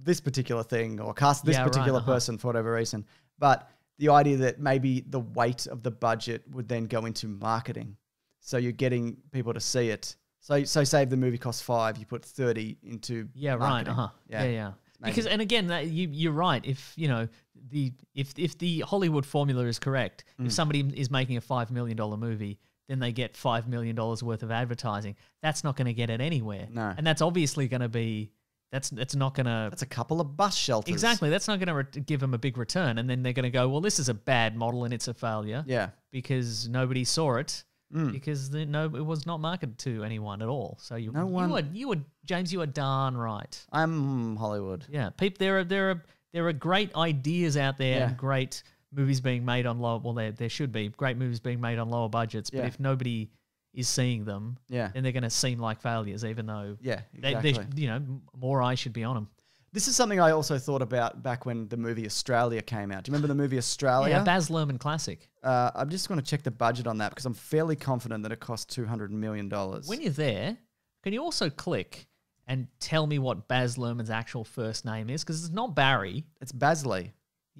this particular thing or cast this particular person for whatever reason. But the idea that maybe the weight of the budget would then go into marketing. So you're getting people to see it. So say if the movie costs 5, you put 30 into marketing. Yeah. Because, and again, you're right. If you know if the Hollywood formula is correct, if somebody is making a $5 million movie, then they get $5 million worth of advertising. That's not going to get it anywhere. No, and that's obviously going to be that's not going to. That's a couple of bus shelters. Exactly. That's not going to give them a big return, and then they're going to go, well, this is a bad model and it's a failure. Yeah, because nobody saw it. Because it was not marketed to anyone at all. So you were James, you are darn right. I'm Hollywood. Yeah, there are great ideas out there and great movies being made on low. Well, there should be great movies being made on lower budgets. But if nobody is seeing them, then they're going to seem like failures, even though exactly. More eyes should be on them. This is something I also thought about back when the movie Australia came out. Do you remember the movie Australia? Yeah, Baz Luhrmann classic. I'm just going to check the budget on that because I'm fairly confident that it cost $200 million. When you're there, can you also click and tell me what Baz Luhrmann's actual first name is? Because it's not Barry. It's Basley.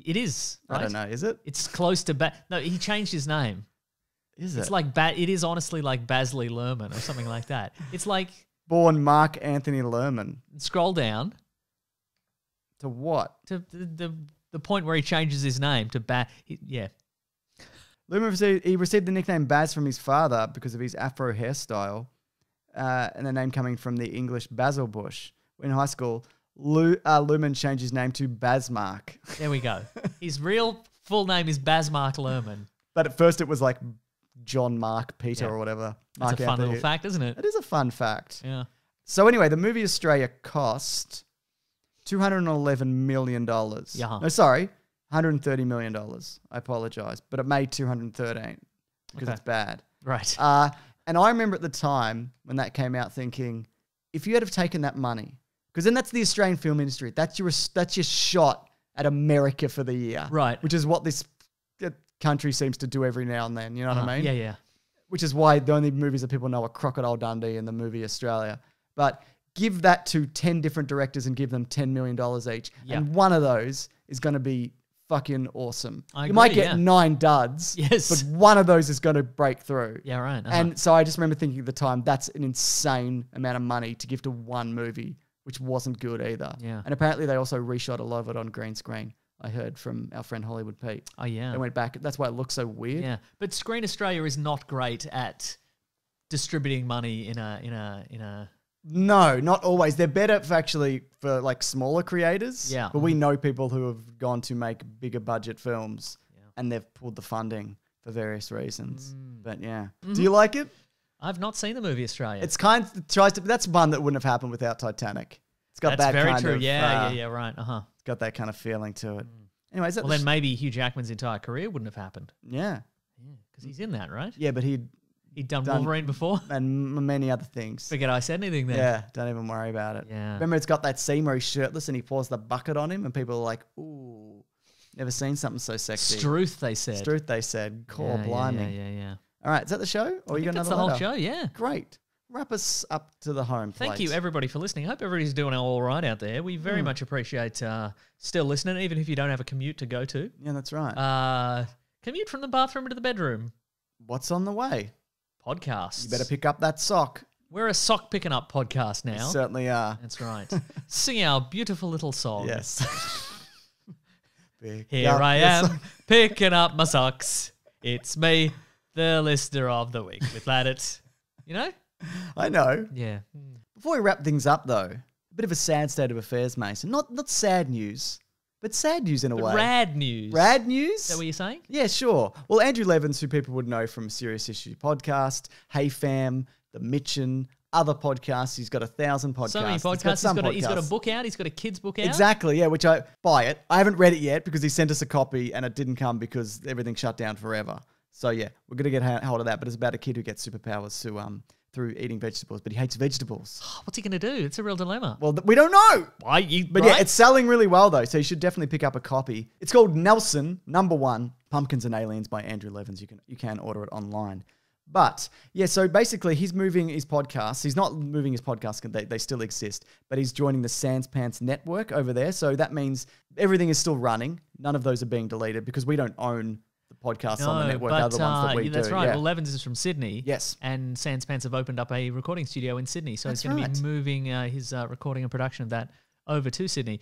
It is, right? I don't know. Is it? It's close to No, he changed his name. Is it? It's like it is honestly like Basley Luhrmann or something like that. It's like born Mark Anthony Luhrmann. Scroll down. To what? To the point where he changes his name to Luhrmann received the nickname Baz from his father because of his afro hairstyle, and the name coming from the English basil bush. In high school, Luhrmann changed his name to Bazmark. There we go. His real full name is Bazmark Luhrmann. But at first it was like John Mark Peter or whatever. That's a fun little fact, isn't it? It is a fun fact. Yeah. So anyway, the movie Australia cost $211 million. Yeah. No, sorry, $130 million. I apologize. But it made 213 because it's bad. Right. And I remember at the time when that came out thinking, if you had have taken that money, because then that's the Australian film industry. That's your shot at America for the year. Right. Which is what this country seems to do every now and then. You know what I mean? Yeah. Which is why the only movies that people know are Crocodile Dundee and the movie Australia. But give that to 10 different directors and give them $10 million each. Yeah. And one of those is going to be fucking awesome. I you might agree, get 9 duds, yes, but one of those is going to break through. Yeah, right. And so I just remember thinking at the time, that's an insane amount of money to give to one movie, which wasn't good either. Yeah. And apparently they also reshot a lot of it on green screen. I heard from our friend Hollywood Pete. Oh, yeah. They went back. That's why it looks so weird. Yeah. But Screen Australia is not great at distributing money in a No, not always. They're better for like smaller creators. Yeah. But we know people who have gone to make bigger budget films and they've pulled the funding for various reasons. But yeah. Do you like it? I've not seen the movie Australia. It's that's one that wouldn't have happened without Titanic. It's got That's that very kind true. of Yeah, right. It's got that kind of feeling to it. Anyway, well, then maybe Hugh Jackman's entire career wouldn't have happened. Yeah. Because he's in that, right? Yeah, but He'd done Wolverine before. And many other things. Forget I said anything there. Yeah, don't even worry about it. Yeah. Remember, it's got that scene where he's shirtless and he pours the bucket on him and people are like, ooh, never seen something so sexy. Struth, they said. Struth, they said. Core blimey. Yeah. All right, is that the show? Or you got that's another the letter? whole show, yeah. Great. Wrap us up to the home plate. Thank you, everybody, for listening. I hope everybody's doing all right out there. We very much appreciate still listening, even if you don't have a commute to go to. Yeah, that's right. Commute from the bathroom into the bedroom. What's on the way? Podcasts. You better pick up that sock. We're a sock picking up podcast now. You certainly are. That's right. Sing our beautiful little song. Yes. Here I am, picking up my socks. It's me, the listener of the week. With that, it's, I know. Yeah. Before we wrap things up, though, a bit of a sad state of affairs, Mason. Not sad news, but sad news in a way. Rad news. Rad news? Is that what you're saying? Yeah, sure. Well, Andrew Levins, who people would know from Serious Issue Podcast, Hey Fam, The Mitchin, other podcasts. He's got 1,000 podcasts. So many podcasts. He's got a book out. He's got a kid's book out. Exactly, yeah, which I buy it. I haven't read it yet because he sent us a copy and it didn't come because everything shut down forever. So yeah, we're going to get hold of that. But it's about a kid who gets superpowers through eating vegetables, but he hates vegetables. What's he going to do? It's a real dilemma. Well, we don't know. Why? Yeah, it's selling really well though, so you should definitely pick up a copy. It's called Nelson #1, Pumpkins and Aliens by Andrew Levins. You can order it online. But yeah, so basically he's moving his podcast. He's not moving his podcast, they still exist, but he's joining the Sans Pants network over there. So that means everything is still running. None of those are being deleted because we don't own the podcasts on the network. Other ones that we do. That's right. Yeah. Well, Levins is from Sydney. Yes. And Sans Pants have opened up a recording studio in Sydney. So he's going to be moving his recording and production of that over to Sydney.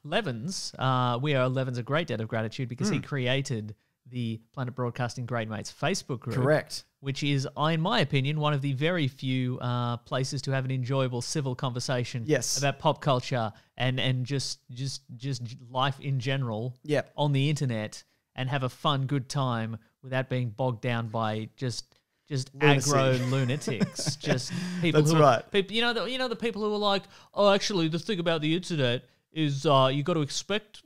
Levins, we owe Levins a great debt of gratitude because he created the Planet Broadcasting Great Mates Facebook group. Correct. Which is, in my opinion, one of the very few places to have an enjoyable civil conversation about pop culture and just life in general on the internet, and have a fun, good time without being bogged down by just aggro lunatics. Just people That's who right. people, the people who are like, oh, actually, the thing about the internet is you got to expect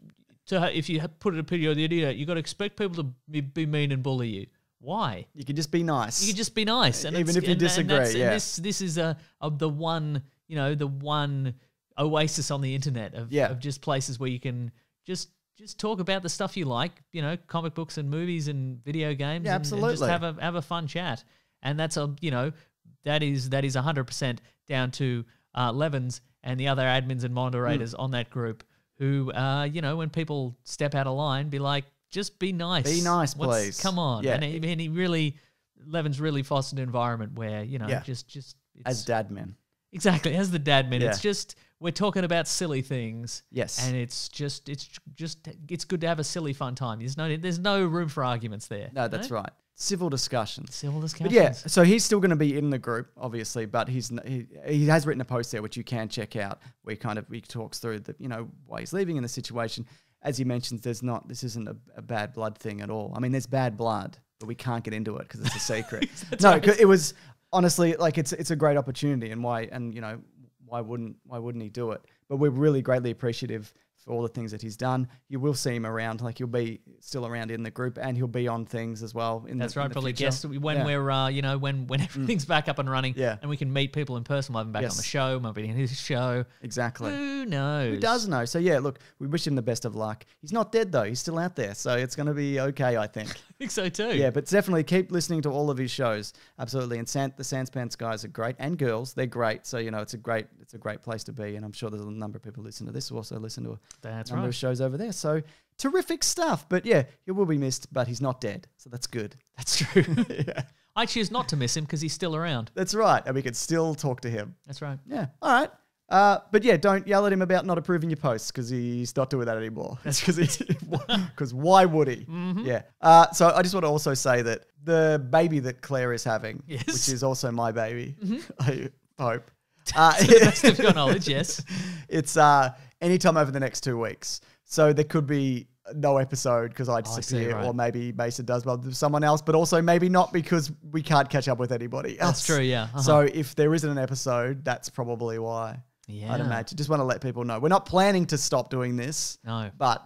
if you put a video on the internet, you got to expect people to be mean and bully you. Why? You can just be nice. You can just be nice, and even if you disagree. And this is the one oasis on the internet of just places where you can just talk about the stuff you like, comic books and movies and video games. Yeah, and absolutely. just have a fun chat, and that's that is 100% down to Levins and the other admins and moderators on that group who when people step out of line, be like, just be nice. Be nice, please. Come on. Yeah. And he really, Levins really fostered an environment where, just it's, as dad men. Exactly, as the dad men. Yeah. It's just, we're talking about silly things. Yes. And it's good to have a silly, fun time. There's no room for arguments there. No, that's right. Civil discussions. But yeah, so he's still going to be in the group, obviously, but he has written a post there which you can check out where he talks through why he's leaving in the situation. As he mentions, this isn't a bad blood thing at all. I mean, there's bad blood, but we can't get into it because it's a secret. It was honestly like it's a great opportunity, and why wouldn't he do it? But we're really greatly appreciative for all the things that he's done. You will see him around, like he'll be still around in the group, and he'll be on things as well. That's right, probably future. guest when we're when everything's back up and running, and we can meet people in person. We'll have him back on the show, might be in his show. Exactly. Who knows? Who does know? So yeah, look, we wish him the best of luck. He's not dead though; he's still out there, so it's going to be okay, I think. I think so too. Yeah, but definitely keep listening to all of his shows. Absolutely, and the Sans Pants guys are great, and girls, they're great. So it's a great place to be, and I'm sure there's a number of people listening to this who also listen to a number of shows over there. So terrific stuff. But yeah, he will be missed, but he's not dead, so that's good. That's true. I choose not to miss him because he's still around. That's right, and we can still talk to him. That's right. Yeah. All right. But yeah, don't yell at him about not approving your posts because he's not doing that anymore. That's because why would he? Mm-hmm. Yeah. So I just want to also say that the baby that Claire is having, which is also my baby, I hope. To the best of your knowledge, yes. It's anytime over the next 2 weeks. So there could be no episode because I disappear, or maybe Mason does well with someone else, but also maybe not because we can't catch up with anybody else. That's true, yeah. So if there isn't an episode, that's probably why. Yeah. I'd imagine. Just want to let people know. We're not planning to stop doing this. No. But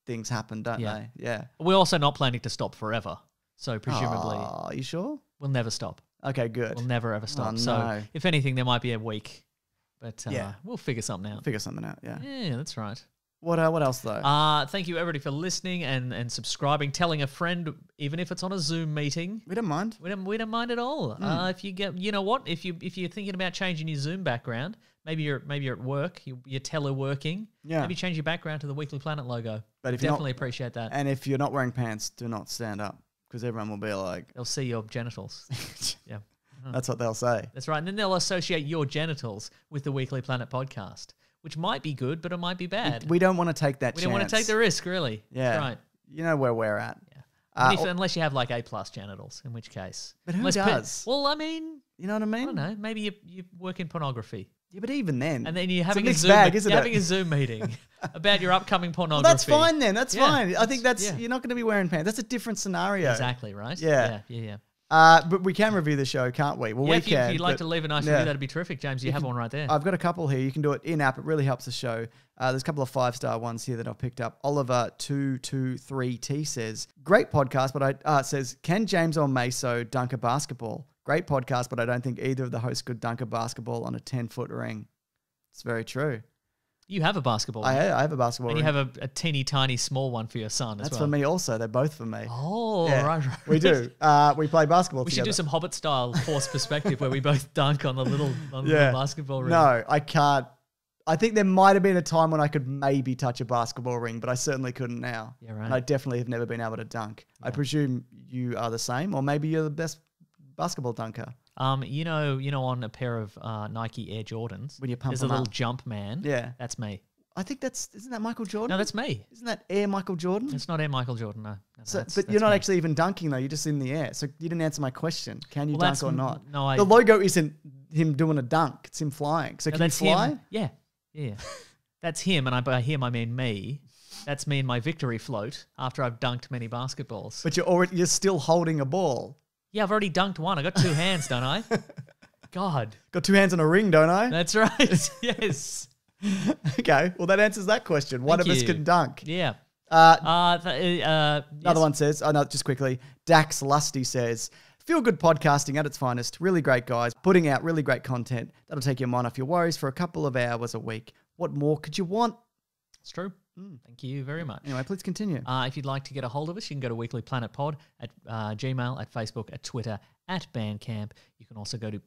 things happen, don't they? Yeah. We're also not planning to stop forever. So presumably. Are you sure? We'll never stop. Okay, good. We'll never ever stop. Oh, no. So if anything, there might be a week. But we'll figure something out. Yeah. Yeah, that's right. What else though? Thank you everybody for listening and subscribing, telling a friend, even if it's on a Zoom meeting. We don't mind. We don't mind at all. If you get, if you're thinking about changing your Zoom background, maybe you're at work, you're teleworking. Yeah. Maybe change your background to the Weekly Planet logo. But if definitely appreciate that. And if you're not wearing pants, do not stand up because everyone will be like, they'll see your genitals. Yeah. That's what they'll say. That's right. And then they'll associate your genitals with the Weekly Planet podcast, which might be good, but it might be bad. We don't want to take that chance. We don't want to take the risk, really. Yeah. That's right. You know where we're at. Yeah. Unless you have like A+ genitals, in which case. But who does? Well, I mean. You know what I mean? I don't know. Maybe you work in pornography. Yeah, but even then. And then you're having having a Zoom meeting about your upcoming pornography. Well, that's fine then. That's fine. I think you're not going to be wearing pants. That's a different scenario. Exactly, right? Yeah. Yeah. But we can review the show, can't we? Well, if you'd like to leave a nice review, that'd be terrific, James. You have one right there. I've got a couple here. You can do it in-app. It really helps the show. There's a couple of 5-star ones here that I've picked up. Oliver223T says, great podcast, but says, can James or Meso dunk a basketball? Great podcast, but I don't think either of the hosts could dunk a basketball on a 10-foot ring. It's very true. You have a basketball I ring. have a basketball And ring. you have a teeny tiny small one for your son That's as well. for me also. They're both for me. Oh, Yeah, right. We do. We play basketball We together. should do some Hobbit style forced perspective where we both dunk on the little basketball ring. No, I can't. I think there might have been a time when I could maybe touch a basketball ring, but I certainly couldn't now. Yeah, right. And I definitely have never been able to dunk. I presume you are the same, or maybe you're the best basketball dunker. You know, on a pair of Nike Air Jordans, When you pump there's them a little up. jump man. Yeah. That's me. I think isn't that Michael Jordan? No, that's me. Isn't that Air Michael Jordan? It's not Air Michael Jordan, no. So, That's but you're not me. actually even dunking though. You're just in the air. So you didn't answer my question. Can you Well, dunk that's or not? no, The logo isn't him doing a dunk. It's him flying. So No, can you that's fly? him. Yeah. That's him, and by him I mean me. That's me in my victory float after I've dunked many basketballs. But you're still holding a ball. Yeah, I've already dunked one. I got 2 hands, don't I? God. Got 2 hands on a ring, don't I? That's right. Yes. Okay. Well, that answers that question. One of Thank us you. can dunk. Yeah. Another Another one says, no, just quickly. Dax Lusty says, feel good podcasting at its finest. Really great guys. Putting out really great content. That'll take your mind off your worries for a couple of hours a week. What more could you want? It's true. Thank you very much. Anyway, please continue. If you'd like to get a hold of us, you can go to Weekly Planet Pod at Gmail, at Facebook, at Twitter, at Bandcamp. You can also go to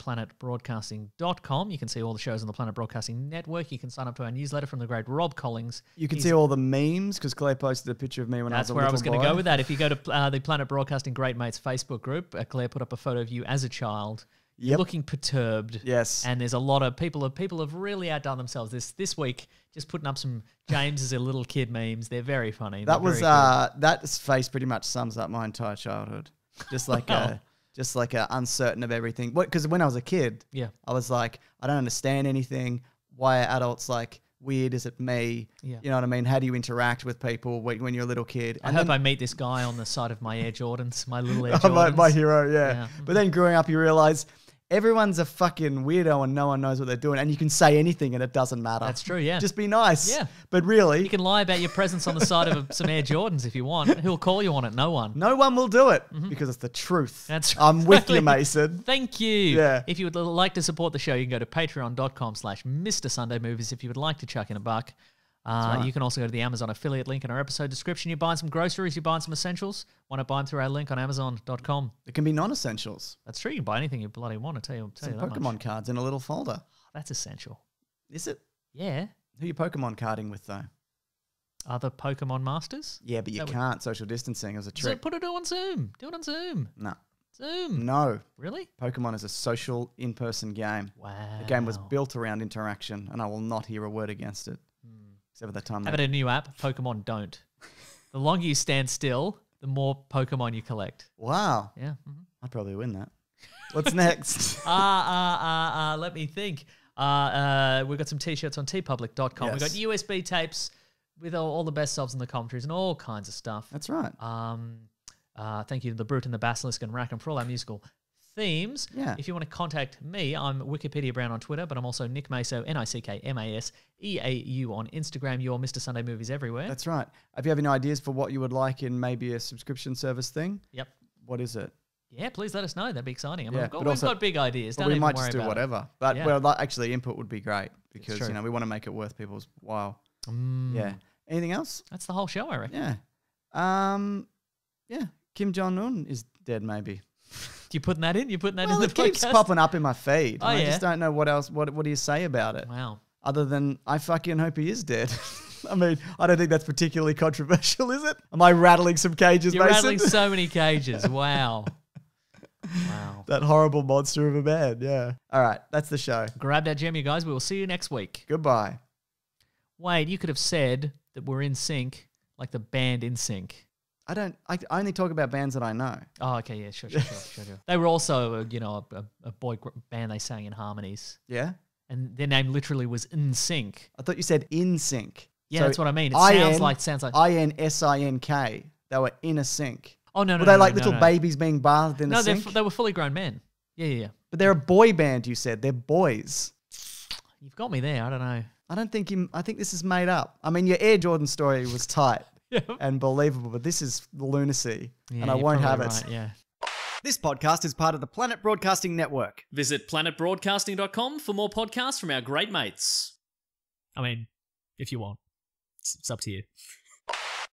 planetbroadcasting.com. You can see all the shows on the Planet Broadcasting Network. You can sign up to our newsletter from the great Rob Collings. You can see all the memes because Claire posted a picture of me when I was That's a where I little was going boy. to go with that. If you go to the Planet Broadcasting Great Mates Facebook group, Claire put up a photo of you as a child. You're Yep. looking perturbed. Yes. And there's a lot of people have really outdone themselves this week, just putting up some James as a little kid memes. They're very funny. That They're was very good. that face pretty much sums up my entire childhood. Just like a uncertain of everything. Because when I was a kid, Yeah. I was like, I don't understand anything. Why are adults like weird? Is it me? Yeah. You know what I mean? How do you interact with people when you're a little kid? I hope I meet this guy on the side of my Air Jordans, my little Air Jordans. my hero, yeah. Yeah. But then growing up, you realize everyone's a fucking weirdo and no one knows what they're doing, and you can say anything and it doesn't matter. That's true, yeah. Just be nice. Yeah. But really, You can lie about your presence on the side of some Air Jordans if you want. Who'll call you on it? No one. no one will do it because it's the truth. That's I'm with you, right. Mason. Thank you. Yeah. If you would like to support the show, you can go to patreon.com/Mr. Sunday Movies if you would like to chuck in a buck. You can also go to the Amazon affiliate link in our episode description. You're buying some groceries, you're buying some essentials. Want to buy them through our link on Amazon.com. It can be non-essentials. That's true. You can buy anything you bloody want. I tell you Some that Pokemon much. cards in a little folder. That's essential. Is it? Yeah. Who are you Pokemon carding with, though? Other Pokemon masters? Yeah, but you That would- can't. Social distancing as a So trick. put it on Zoom. Do it on Zoom. No. Zoom. No. Really? Pokemon is a social, in-person game. Wow. The game was built around interaction, and I will not hear a word against it. Except for the time How about a new app? Pokemon Don't. The longer you stand still, the more Pokemon you collect. Wow. Yeah. I'd probably win that. What's next? Let me think. We've got some t-shirts on tpublic.com. We've got Yes. USB tapes with all the best subs and the commentaries and all kinds of stuff. That's right. Thank you to the Brute and the Basilisk and Rackham for all our musical themes. Yeah. If you want to contact me, I'm Wikipedia Brown on Twitter, but I'm also Nick Maso, NickMaseEAU on Instagram. You're Mr. Sunday Movies everywhere. That's right. If you have any ideas for what you would like in maybe a subscription service thing, Yep. what is it? Yeah, please let us know. That'd be exciting. I mean, Yeah, we've but got also- big ideas. Well, Don't we even might worry just do about it. whatever. But Yeah. well, actually, input would be great because true. we want to make it worth people's while. Mm. Yeah. Anything else? That's the whole show, I reckon. Yeah. Yeah. Kim Jong Un is dead. Maybe. You putting that in? You putting that Well, in the it keeps podcast? popping up in my feed. Oh, and I yeah? just don't know what else. What do you say about it? Wow. Other than I fucking hope he is dead. I mean, I don't think that's particularly controversial, is it? Am I rattling some cages, You're Mason? rattling so many cages. Wow. Wow. That horrible monster of a man. Yeah. All right. That's the show. Grab that gem, you guys. We will see you next week. Goodbye. Wade, you could have said that we're in sync, like the band In Sync. I only talk about bands that I know. Oh, okay, yeah, sure. They were also, a boy band. They sang in harmonies, Yeah. and their name literally was In Sync. I thought you said in sync. Yeah, So that's what I mean. It sounds like. INSINK. They were in a sink. Oh no, no, Were they no, like no, little no. babies being bathed in No, a sink? they were fully grown men. Yeah. But they're a boy band. You said they're boys. You've got me there. I don't know. I don't think you. I think this is made up. I mean, your Air Jordan story was tight and believable, but this is lunacy, Yeah, and I you're won't have probably it. right, yeah. This podcast is part of the Planet Broadcasting Network. Visit planetbroadcasting.com for more podcasts from our great mates. I mean, if you want. It's up to you.